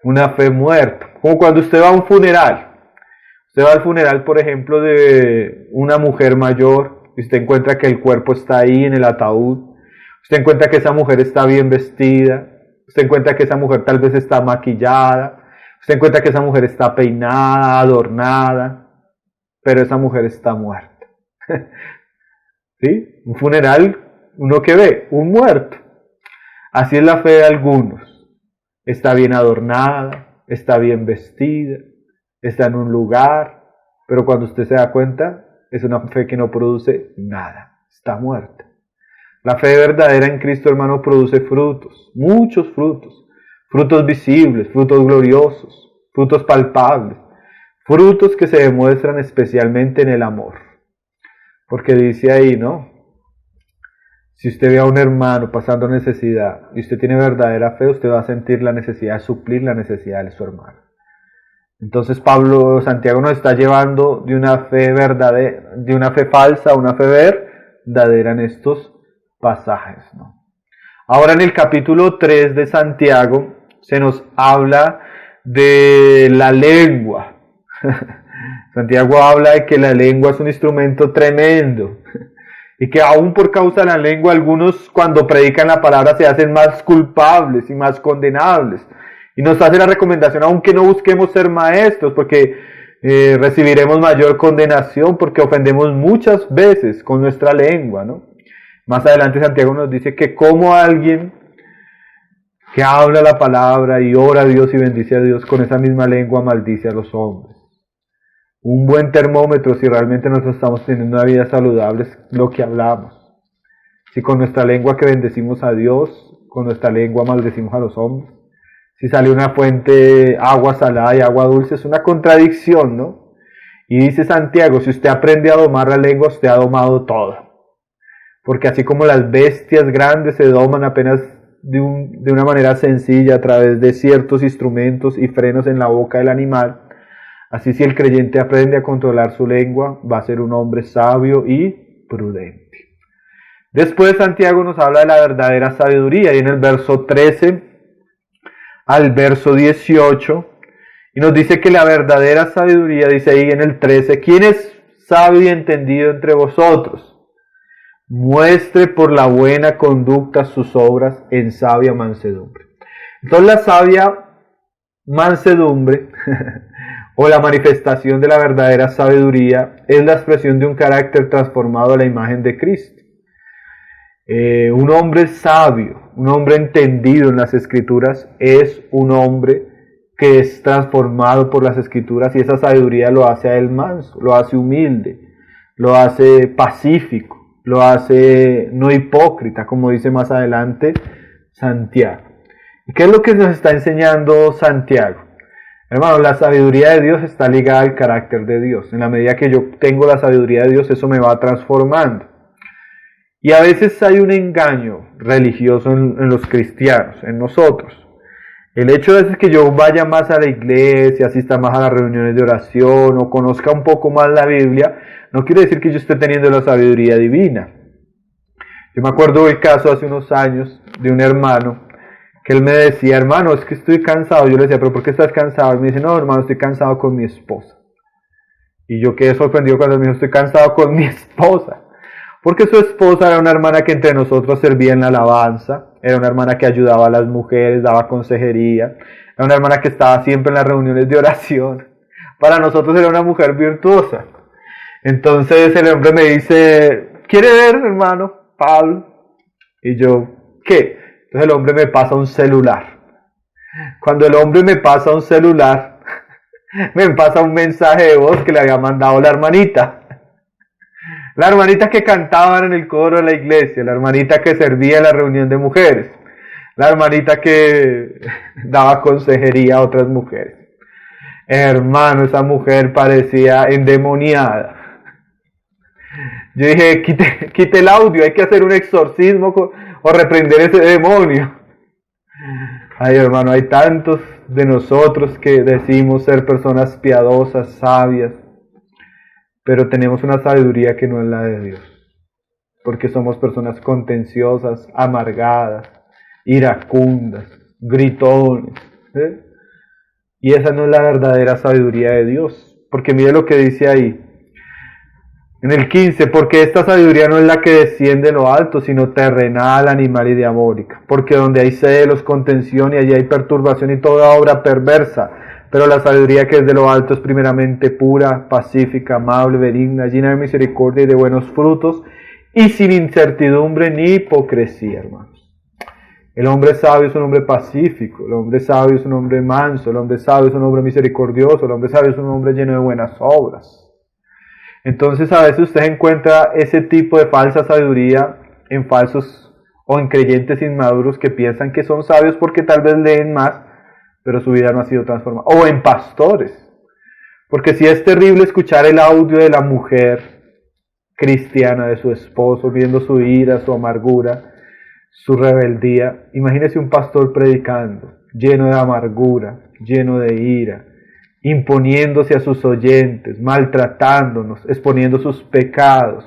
una fe muerta. Como cuando usted va a un funeral. Usted va al funeral, por ejemplo, de una mujer mayor y usted encuentra que el cuerpo está ahí en el ataúd. Usted encuentra que esa mujer está bien vestida. Usted encuentra que esa mujer tal vez está maquillada. Usted encuentra que esa mujer está peinada, adornada. Pero esa mujer está muerta. ¿Sí? Un funeral, uno que ve, un muerto. Así es la fe de algunos. Está bien adornada, está bien vestida, está en un lugar, pero cuando usted se da cuenta, es una fe que no produce nada, está muerta. La fe verdadera en Cristo, hermano, produce frutos, muchos frutos, frutos visibles, frutos gloriosos, frutos palpables, frutos que se demuestran especialmente en el amor. Porque dice ahí, ¿no? Si usted ve a un hermano pasando necesidad y usted tiene verdadera fe, usted va a sentir la necesidad de suplir la necesidad de su hermano. Entonces Santiago nos está llevando de una fe verdadera, de una fe falsa a una fe verdadera en estos pasajes, ¿no? Ahora en el capítulo 3 de Santiago se nos habla de la lengua. Santiago habla de que la lengua es un instrumento tremendo y que aún por causa de la lengua algunos cuando predican la palabra se hacen más culpables y más condenables. Y nos hace la recomendación, aunque no busquemos ser maestros, porque recibiremos mayor condenación, porque ofendemos muchas veces con nuestra lengua, ¿no? Más adelante Santiago nos dice que como alguien que habla la palabra y ora a Dios y bendice a Dios, con esa misma lengua maldice a los hombres. Un buen termómetro si realmente nosotros estamos teniendo una vida saludable es lo que hablamos. Si con nuestra lengua que bendecimos a Dios, con nuestra lengua maldecimos a los hombres, Si sale una fuente, agua salada y agua dulce, es una contradicción, ¿no? Y dice Santiago, si usted aprende a domar la lengua, usted ha domado todo. Porque así como las bestias grandes se doman apenas de una manera sencilla a través de ciertos instrumentos y frenos en la boca del animal, así si el creyente aprende a controlar su lengua, va a ser un hombre sabio y prudente. Después Santiago nos habla de la verdadera sabiduría, y en el verso 13 al verso 18, y nos dice que la verdadera sabiduría, dice ahí en el 13, ¿quién es sabio y entendido entre vosotros? Muestre por la buena conducta sus obras en sabia mansedumbre. Entonces la sabia mansedumbre o la manifestación de la verdadera sabiduría es la expresión de un carácter transformado a la imagen de Cristo. Un hombre sabio, un hombre entendido en las Escrituras es un hombre que es transformado por las Escrituras, y esa sabiduría lo hace a él manso, lo hace humilde, lo hace pacífico, lo hace no hipócrita, como dice más adelante Santiago. ¿Y qué es lo que nos está enseñando Santiago? Hermano, la sabiduría de Dios está ligada al carácter de Dios. En la medida que yo tengo la sabiduría de Dios, eso me va transformando. Y a veces hay un engaño religioso en los cristianos, en nosotros. El hecho de que yo vaya más a la iglesia, asista más a las reuniones de oración o conozca un poco más la Biblia, no quiere decir que yo esté teniendo la sabiduría divina. Yo me acuerdo del caso hace unos años de un hermano que él me decía, hermano, es que estoy cansado. Yo le decía, ¿pero por qué estás cansado? Él me dice, no, hermano, estoy cansado con mi esposa. Y yo quedé sorprendido cuando me dijo, estoy cansado con mi esposa. Porque su esposa era una hermana que entre nosotros servía en la alabanza, era una hermana que ayudaba a las mujeres, daba consejería, era una hermana que estaba siempre en las reuniones de oración. Para nosotros era una mujer virtuosa. Entonces el hombre me dice, ¿quiere ver, hermano Pablo? Y yo, ¿qué? Entonces el hombre me pasa un celular. Cuando el hombre me pasa un celular, me pasa un mensaje de voz que le había mandado la hermanita. La hermanita que cantaba en el coro de la iglesia, la hermanita que servía en la reunión de mujeres, la hermanita que daba consejería a otras mujeres. Hermano, esa mujer parecía endemoniada. Yo dije, quite el audio, hay que hacer un exorcismo o reprender ese demonio. Ay, hermano, hay tantos de nosotros que decimos ser personas piadosas, sabias, pero tenemos una sabiduría que no es la de Dios, porque somos personas contenciosas, amargadas, iracundas, gritones, ¿eh? Y esa no es la verdadera sabiduría de Dios, porque mire lo que dice ahí, en el 15, porque esta sabiduría no es la que desciende de lo alto, sino terrenal, animal y diabólica, porque donde hay celos, contención, y allí hay perturbación y toda obra perversa. Pero la sabiduría que es de lo alto es primeramente pura, pacífica, amable, benigna, llena de misericordia y de buenos frutos, y sin incertidumbre ni hipocresía, hermanos. El hombre sabio es un hombre pacífico, el hombre sabio es un hombre manso, el hombre sabio es un hombre misericordioso, el hombre sabio es un hombre lleno de buenas obras. Entonces a veces usted encuentra ese tipo de falsa sabiduría en falsos o en creyentes inmaduros que piensan que son sabios porque tal vez leen más, pero su vida no ha sido transformada. O en pastores. Porque si es terrible escuchar el audio de la mujer cristiana, de su esposo, viendo su ira, su amargura, su rebeldía. Imagínese un pastor predicando, lleno de amargura, lleno de ira, imponiéndose a sus oyentes, maltratándonos, exponiendo sus pecados,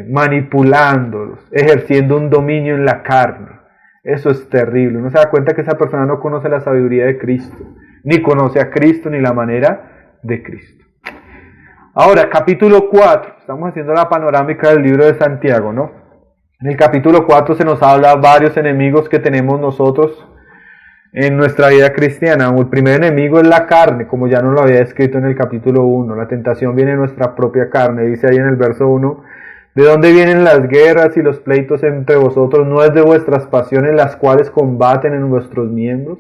manipulándolos, ejerciendo un dominio en la carne. Eso es terrible. Uno se da cuenta que esa persona no conoce la sabiduría de Cristo, ni conoce a Cristo, ni la manera de Cristo. Ahora, capítulo 4. Estamos haciendo la panorámica del libro de Santiago, ¿no? En el capítulo 4 se nos habla varios enemigos que tenemos nosotros en nuestra vida cristiana. El primer enemigo es la carne, como ya nos lo había escrito en el capítulo 1. La tentación viene de nuestra propia carne. Dice ahí en el verso 1, ¿de dónde vienen las guerras y los pleitos entre vosotros? ¿No es de vuestras pasiones las cuales combaten en vuestros miembros?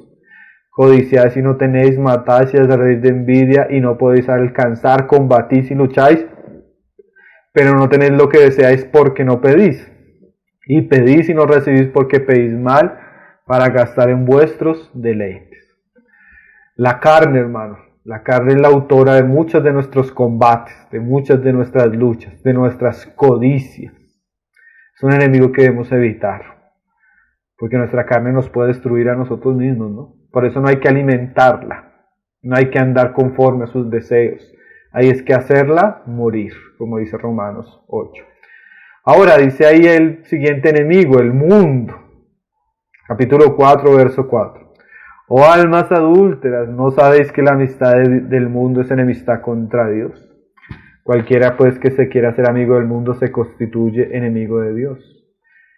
Codiciáis y no tenéis, matáis y aserréis de envidia y no podéis alcanzar, combatís y lucháis, pero no tenéis lo que deseáis porque no pedís. Y pedís y no recibís porque pedís mal, para gastar en vuestros deleites. La carne, hermano, la carne es la autora de muchos de nuestros combates, de muchas de nuestras luchas, de nuestras codicias. Es un enemigo que debemos evitar, porque nuestra carne nos puede destruir a nosotros mismos, ¿no? Por eso no hay que alimentarla, no hay que andar conforme a sus deseos. Hay es que hacerla morir, como dice Romanos 8. Ahora dice ahí el siguiente enemigo, el mundo. Capítulo 4, verso 4. Oh almas adúlteras, ¿no sabéis que la amistad del mundo es enemistad contra Dios? Cualquiera pues que se quiera ser amigo del mundo se constituye enemigo de Dios.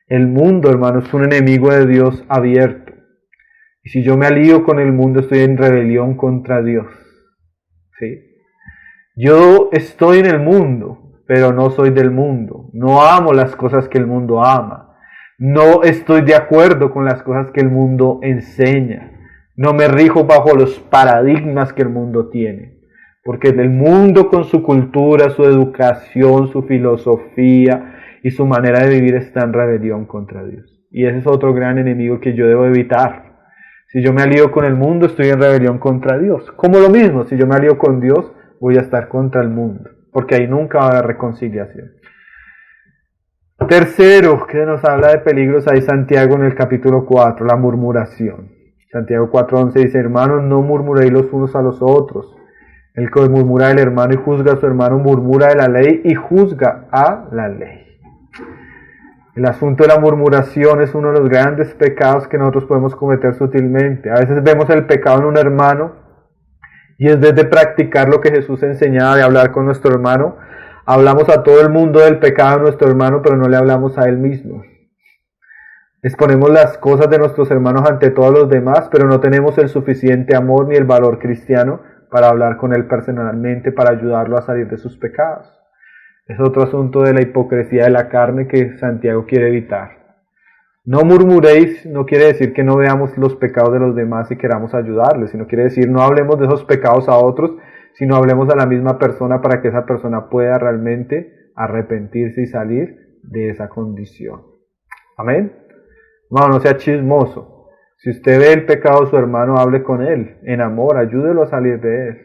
El mundo, hermano, es un enemigo de Dios abierto. Y si yo me alío con el mundo, estoy en rebelión contra Dios. ¿Sí? Yo estoy en el mundo, pero no soy del mundo. No amo las cosas que el mundo ama. No estoy de acuerdo con las cosas que el mundo enseña. No me rijo bajo los paradigmas que el mundo tiene. Porque el mundo con su cultura, su educación, su filosofía y su manera de vivir está en rebelión contra Dios. Y ese es otro gran enemigo que yo debo evitar. Si yo me alío con el mundo, estoy en rebelión contra Dios. Como lo mismo, si yo me alío con Dios, voy a estar contra el mundo. Porque ahí nunca va a haber reconciliación. Tercero, que nos habla de peligros, ahí Santiago en el capítulo 4, la murmuración. Santiago 4:11 dice, hermanos, no murmuréis los unos a los otros. El que murmura del hermano y juzga a su hermano, murmura de la ley y juzga a la ley. El asunto de la murmuración es uno de los grandes pecados que nosotros podemos cometer sutilmente. A veces vemos el pecado en un hermano y en vez de practicar lo que Jesús enseñaba de hablar con nuestro hermano, hablamos a todo el mundo del pecado de nuestro hermano, pero no le hablamos a él mismo. Exponemos las cosas de nuestros hermanos ante todos los demás, pero no tenemos el suficiente amor ni el valor cristiano para hablar con él personalmente, para ayudarlo a salir de sus pecados. Es otro asunto de la hipocresía de la carne que Santiago quiere evitar. No murmuréis no quiere decir que no veamos los pecados de los demás y queramos ayudarles, sino quiere decir no hablemos de esos pecados a otros, sino hablemos a la misma persona para que esa persona pueda realmente arrepentirse y salir de esa condición. Amén. Hermano, no sea chismoso. Si usted ve el pecado de su hermano, hable con él en amor, ayúdelo a salir de él,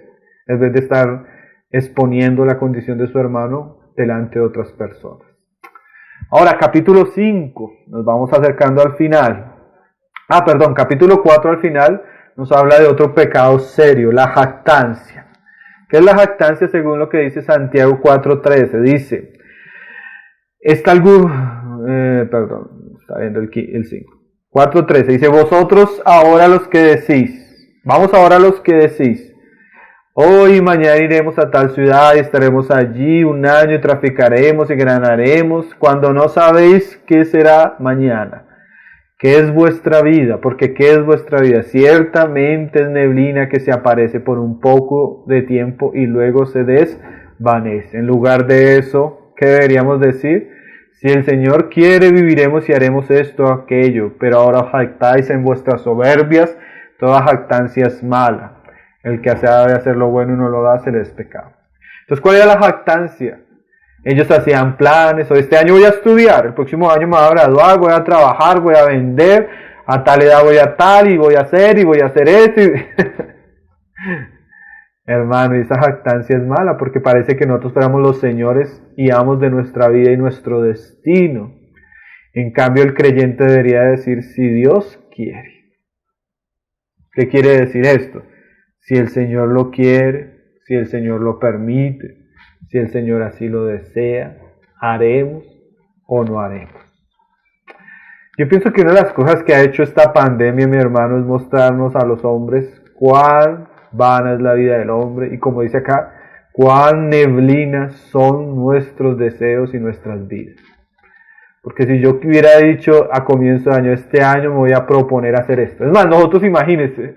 en vez de estar exponiendo la condición de su hermano delante de otras personas. Ahora, capítulo 5, nos vamos acercando al final. Capítulo 4 al final nos habla de otro pecado serio, la jactancia. ¿Qué es la jactancia según lo que dice Santiago 4:13? Dice, está viendo el 5. 4:13 dice, vosotros ahora los que decís, vamos ahora a los que decís, hoy y mañana iremos a tal ciudad y estaremos allí un año y traficaremos y ganaremos, cuando no sabéis qué será mañana. ¿Qué es vuestra vida? Porque ¿qué es vuestra vida? Ciertamente es neblina que se aparece por un poco de tiempo y luego se desvanece. En lugar de eso, ¿qué deberíamos decir? Si el Señor quiere, viviremos y haremos esto o aquello, pero ahora os jactáis en vuestras soberbias, toda jactancia es mala. El que sabe hacer lo bueno y no lo da, se le es pecado. Entonces, ¿cuál era la jactancia? Ellos hacían planes, o este año voy a estudiar, el próximo año me voy a graduar, voy a trabajar, voy a vender, a tal edad voy a tal, y voy a hacer esto. Hermano, esa jactancia es mala porque parece que nosotros fuéramos los señores y amos de nuestra vida y nuestro destino. En cambio, el creyente debería decir, si Dios quiere. ¿Qué quiere decir esto? Si el Señor lo quiere, si el Señor lo permite, si el Señor así lo desea, haremos o no haremos. Yo pienso que una de las cosas que ha hecho esta pandemia, mi hermano, es mostrarnos a los hombres cuán vana es la vida del hombre y, como dice acá, cuán neblinas son nuestros deseos y nuestras vidas. Porque si yo hubiera dicho a comienzo de año, este año me voy a proponer hacer esto. Es más, nosotros imagínense,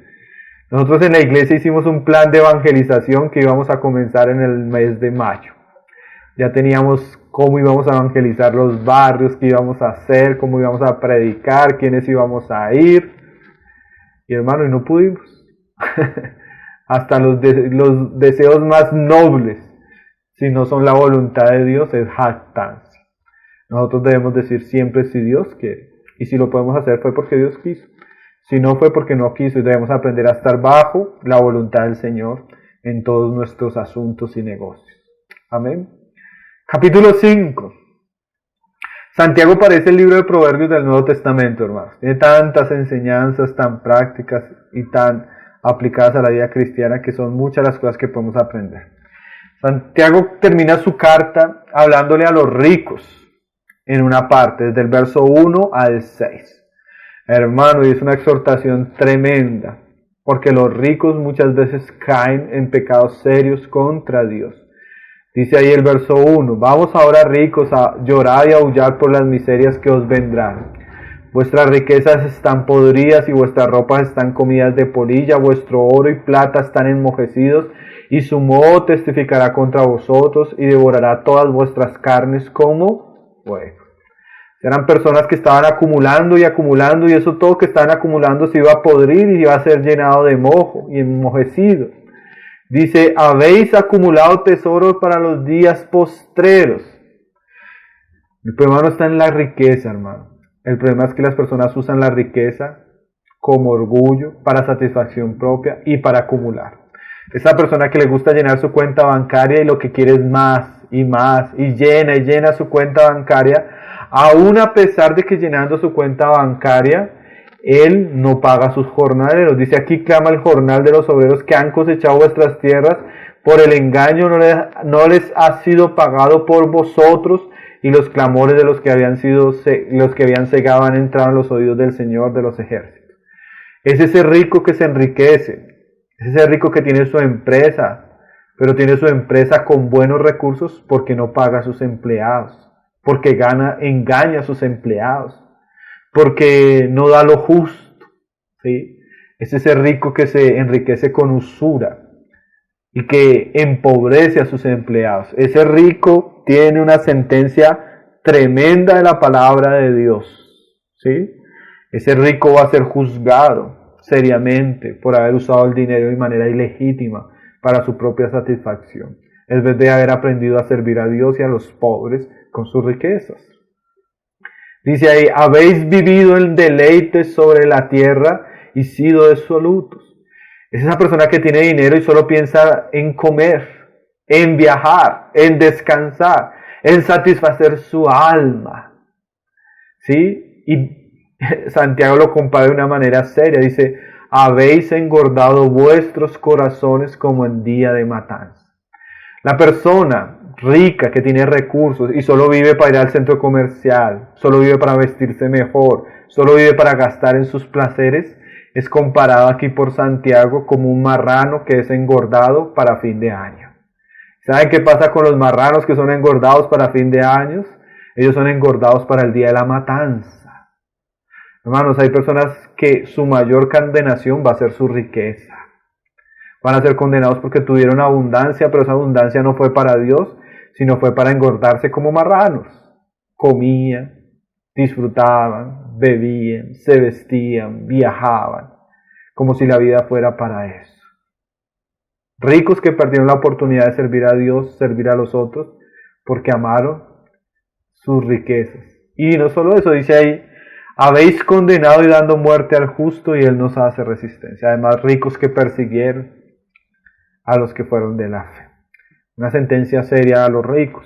nosotros en la iglesia hicimos un plan de evangelización que íbamos a comenzar en el mes de mayo. Ya teníamos cómo íbamos a evangelizar los barrios, qué íbamos a hacer, cómo íbamos a predicar, quiénes íbamos a ir. Y hermano, y no pudimos. Hasta los deseos más nobles, si no son la voluntad de Dios, es jactancia. Nosotros debemos decir siempre si Dios quiere. Y si lo podemos hacer fue porque Dios quiso. Si no fue porque no quiso, y debemos aprender a estar bajo la voluntad del Señor en todos nuestros asuntos y negocios. Amén. Capítulo 5. Santiago parece el libro de Proverbios del Nuevo Testamento, hermanos. Tiene tantas enseñanzas tan prácticas y tan aplicadas a la vida cristiana que son muchas las cosas que podemos aprender. Santiago termina su carta hablándole a los ricos en una parte, desde el verso 1 al 6. Hermano, y es una exhortación tremenda, porque los ricos muchas veces caen en pecados serios contra Dios. Dice ahí el verso 1, vamos ahora ricos a llorar y a aullar por las miserias que os vendrán. Vuestras riquezas están podridas y vuestras ropas están comidas de polilla, vuestro oro y plata están enmojecidos, y su moho testificará contra vosotros y devorará todas vuestras carnes como fuego. Eran personas que estaban acumulando y acumulando, y eso todo que estaban acumulando se iba a podrir y iba a ser llenado de moho y enmojecido. Dice, habéis acumulado tesoros para los días postreros. El problema no está en la riqueza, hermano. El problema es que las personas usan la riqueza como orgullo, para satisfacción propia y para acumular. Esa persona que le gusta llenar su cuenta bancaria y lo que quiere es más, y llena su cuenta bancaria, aún a pesar de que llenando su cuenta bancaria, él no paga sus jornaleros. Dice aquí, clama el jornal de los obreros que han cosechado vuestras tierras, por el engaño no les ha sido pagado por vosotros, y los clamores de los que habían cegado han entrado en los oídos del Señor de los ejércitos. Es ese rico que se enriquece, es ese rico que tiene su empresa, pero tiene su empresa con buenos recursos porque no paga a sus empleados, porque engaña a sus empleados, porque no da lo justo, ¿sí? Es ese rico que se enriquece con usura y que empobrece a sus empleados. Ese rico tiene una sentencia tremenda de la palabra de Dios, ¿sí? Ese rico va a ser juzgado seriamente por haber usado el dinero de manera ilegítima para su propia satisfacción, en vez de haber aprendido a servir a Dios y a los pobres con sus riquezas. Dice ahí, habéis vivido en deleites sobre la tierra y sido disolutos. Es esa persona que tiene dinero y solo piensa en comer, en viajar, en descansar, en satisfacer su alma. ¿Sí? Y Santiago lo compara de una manera seria. Dice, habéis engordado vuestros corazones como en día de matanza. La persona rica que tiene recursos y solo vive para ir al centro comercial, solo vive para vestirse mejor, solo vive para gastar en sus placeres, es comparado aquí por Santiago como un marrano que es engordado para fin de año. ¿Saben qué pasa con los marranos que son engordados para fin de años? Ellos son engordados para el día de la matanza. Hermanos, hay personas que su mayor condenación va a ser su riqueza. Van a ser condenados porque tuvieron abundancia, pero esa abundancia no fue para Dios, sino fue para engordarse como marranos. Comían, disfrutaban, bebían, se vestían, viajaban, como si la vida fuera para eso. Ricos que perdieron la oportunidad de servir a Dios, servir a los otros, porque amaron sus riquezas. Y no solo eso, dice ahí, habéis condenado y dando muerte al justo y él nos hace resistencia. Además, ricos que persiguieron a los que fueron de la fe. Una sentencia seria a los ricos.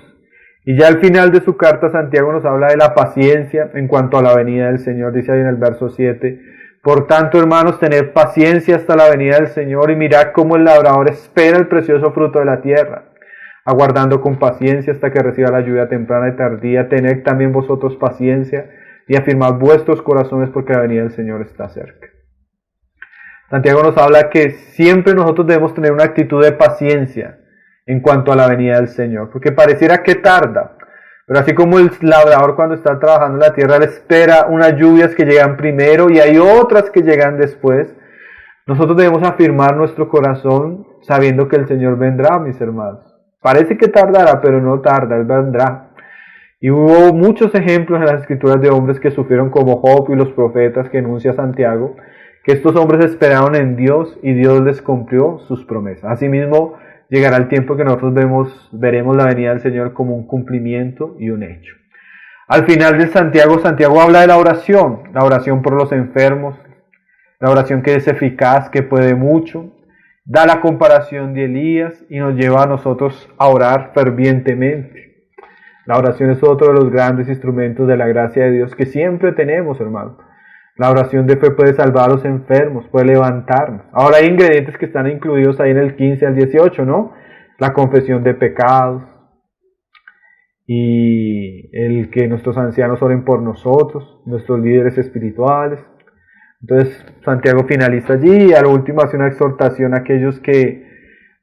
Y ya al final de su carta, Santiago nos habla de la paciencia en cuanto a la venida del Señor. Dice ahí en el verso 7, por tanto, hermanos, tened paciencia hasta la venida del Señor y mirad cómo el labrador espera el precioso fruto de la tierra, aguardando con paciencia hasta que reciba la lluvia temprana y tardía. Tened también vosotros paciencia y afirmad vuestros corazones porque la venida del Señor está cerca. Santiago nos habla que siempre nosotros debemos tener una actitud de paciencia en cuanto a la venida del Señor, porque pareciera que tarda, pero así como el labrador cuando está trabajando en la tierra, él espera unas lluvias que llegan primero y hay otras que llegan después, nosotros debemos afirmar nuestro corazón sabiendo que el Señor vendrá, mis hermanos. Parece que tardará, pero no tarda, Él vendrá. Y hubo muchos ejemplos en las escrituras de hombres que sufrieron como Job y los profetas que enuncia Santiago, que estos hombres esperaron en Dios y Dios les cumplió sus promesas. Asimismo, llegará el tiempo que nosotros veremos la venida del Señor como un cumplimiento y un hecho. Al final de Santiago habla de la oración por los enfermos, La oración que es eficaz, que puede mucho. Da la comparación de Elías y nos lleva a nosotros a orar fervientemente. La oración es otro de los grandes instrumentos de la gracia de Dios que siempre tenemos, hermano. La oración de fe puede salvar a los enfermos, puede levantarnos. Ahora hay ingredientes que están incluidos ahí en el 15 al 18, ¿no? La confesión de pecados y el que nuestros ancianos oren por nosotros, nuestros líderes espirituales. Entonces Santiago finaliza allí y a lo último hace una exhortación a aquellos que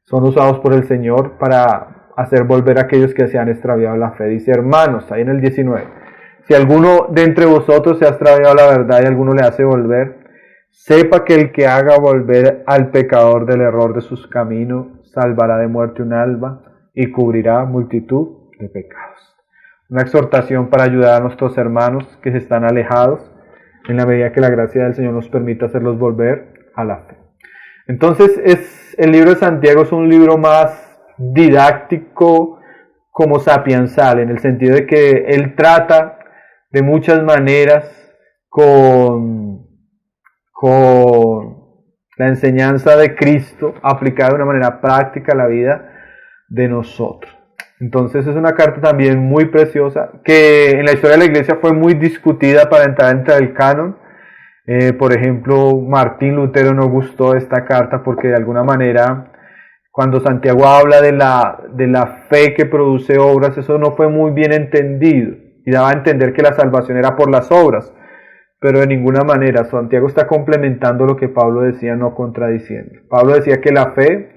son usados por el Señor para hacer volver a aquellos que se han extraviado la fe. Dice, hermanos, ahí en el 19, si alguno de entre vosotros se ha extraviado la verdad y alguno le hace volver, sepa que el que haga volver al pecador del error de sus caminos, salvará de muerte un alma y cubrirá multitud de pecados. Una exhortación para ayudar a nuestros hermanos que se están alejados, en la medida que la gracia del Señor nos permita hacerlos volver a la fe. Entonces, el libro de Santiago es un libro más didáctico como sapiensal, en el sentido de que él trata de muchas maneras con la enseñanza de Cristo aplicada de una manera práctica a la vida de nosotros. Entonces es una carta también muy preciosa, que en la historia de la iglesia fue muy discutida para entrar entre el canon. Por ejemplo, Martín Lutero no gustó esta carta porque de alguna manera, cuando Santiago habla de la fe que produce obras, eso no fue muy bien entendido y daba a entender que la salvación era por las obras, pero de ninguna manera. Santiago está complementando lo que Pablo decía, no contradiciendo. Pablo decía que la fe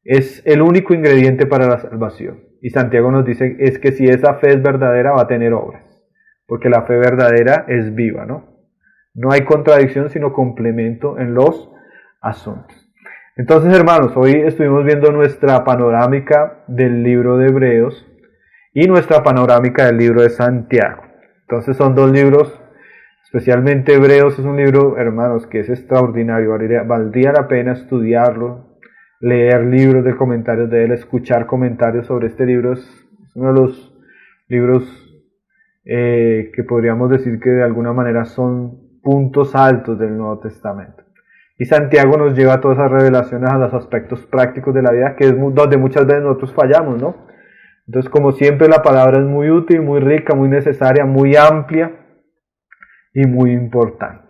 es el único ingrediente para la salvación. Y Santiago nos dice es que si esa fe es verdadera va a tener obras, porque la fe verdadera es viva, ¿no? No hay contradicción sino complemento en los asuntos. Entonces, hermanos, hoy estuvimos viendo nuestra panorámica del libro de Hebreos y nuestra panorámica del libro de Santiago. Entonces son dos libros, especialmente Hebreos es un libro, hermanos, que es extraordinario, valdría la pena estudiarlo, leer libros de comentarios de él, escuchar comentarios sobre este libro. Es uno de los libros que podríamos decir que de alguna manera son puntos altos del Nuevo Testamento. Y Santiago nos lleva a todas esas revelaciones a los aspectos prácticos de la vida, que es donde muchas veces nosotros fallamos, ¿no? Entonces, como siempre, la palabra es muy útil, muy rica, muy necesaria, muy amplia y muy importante.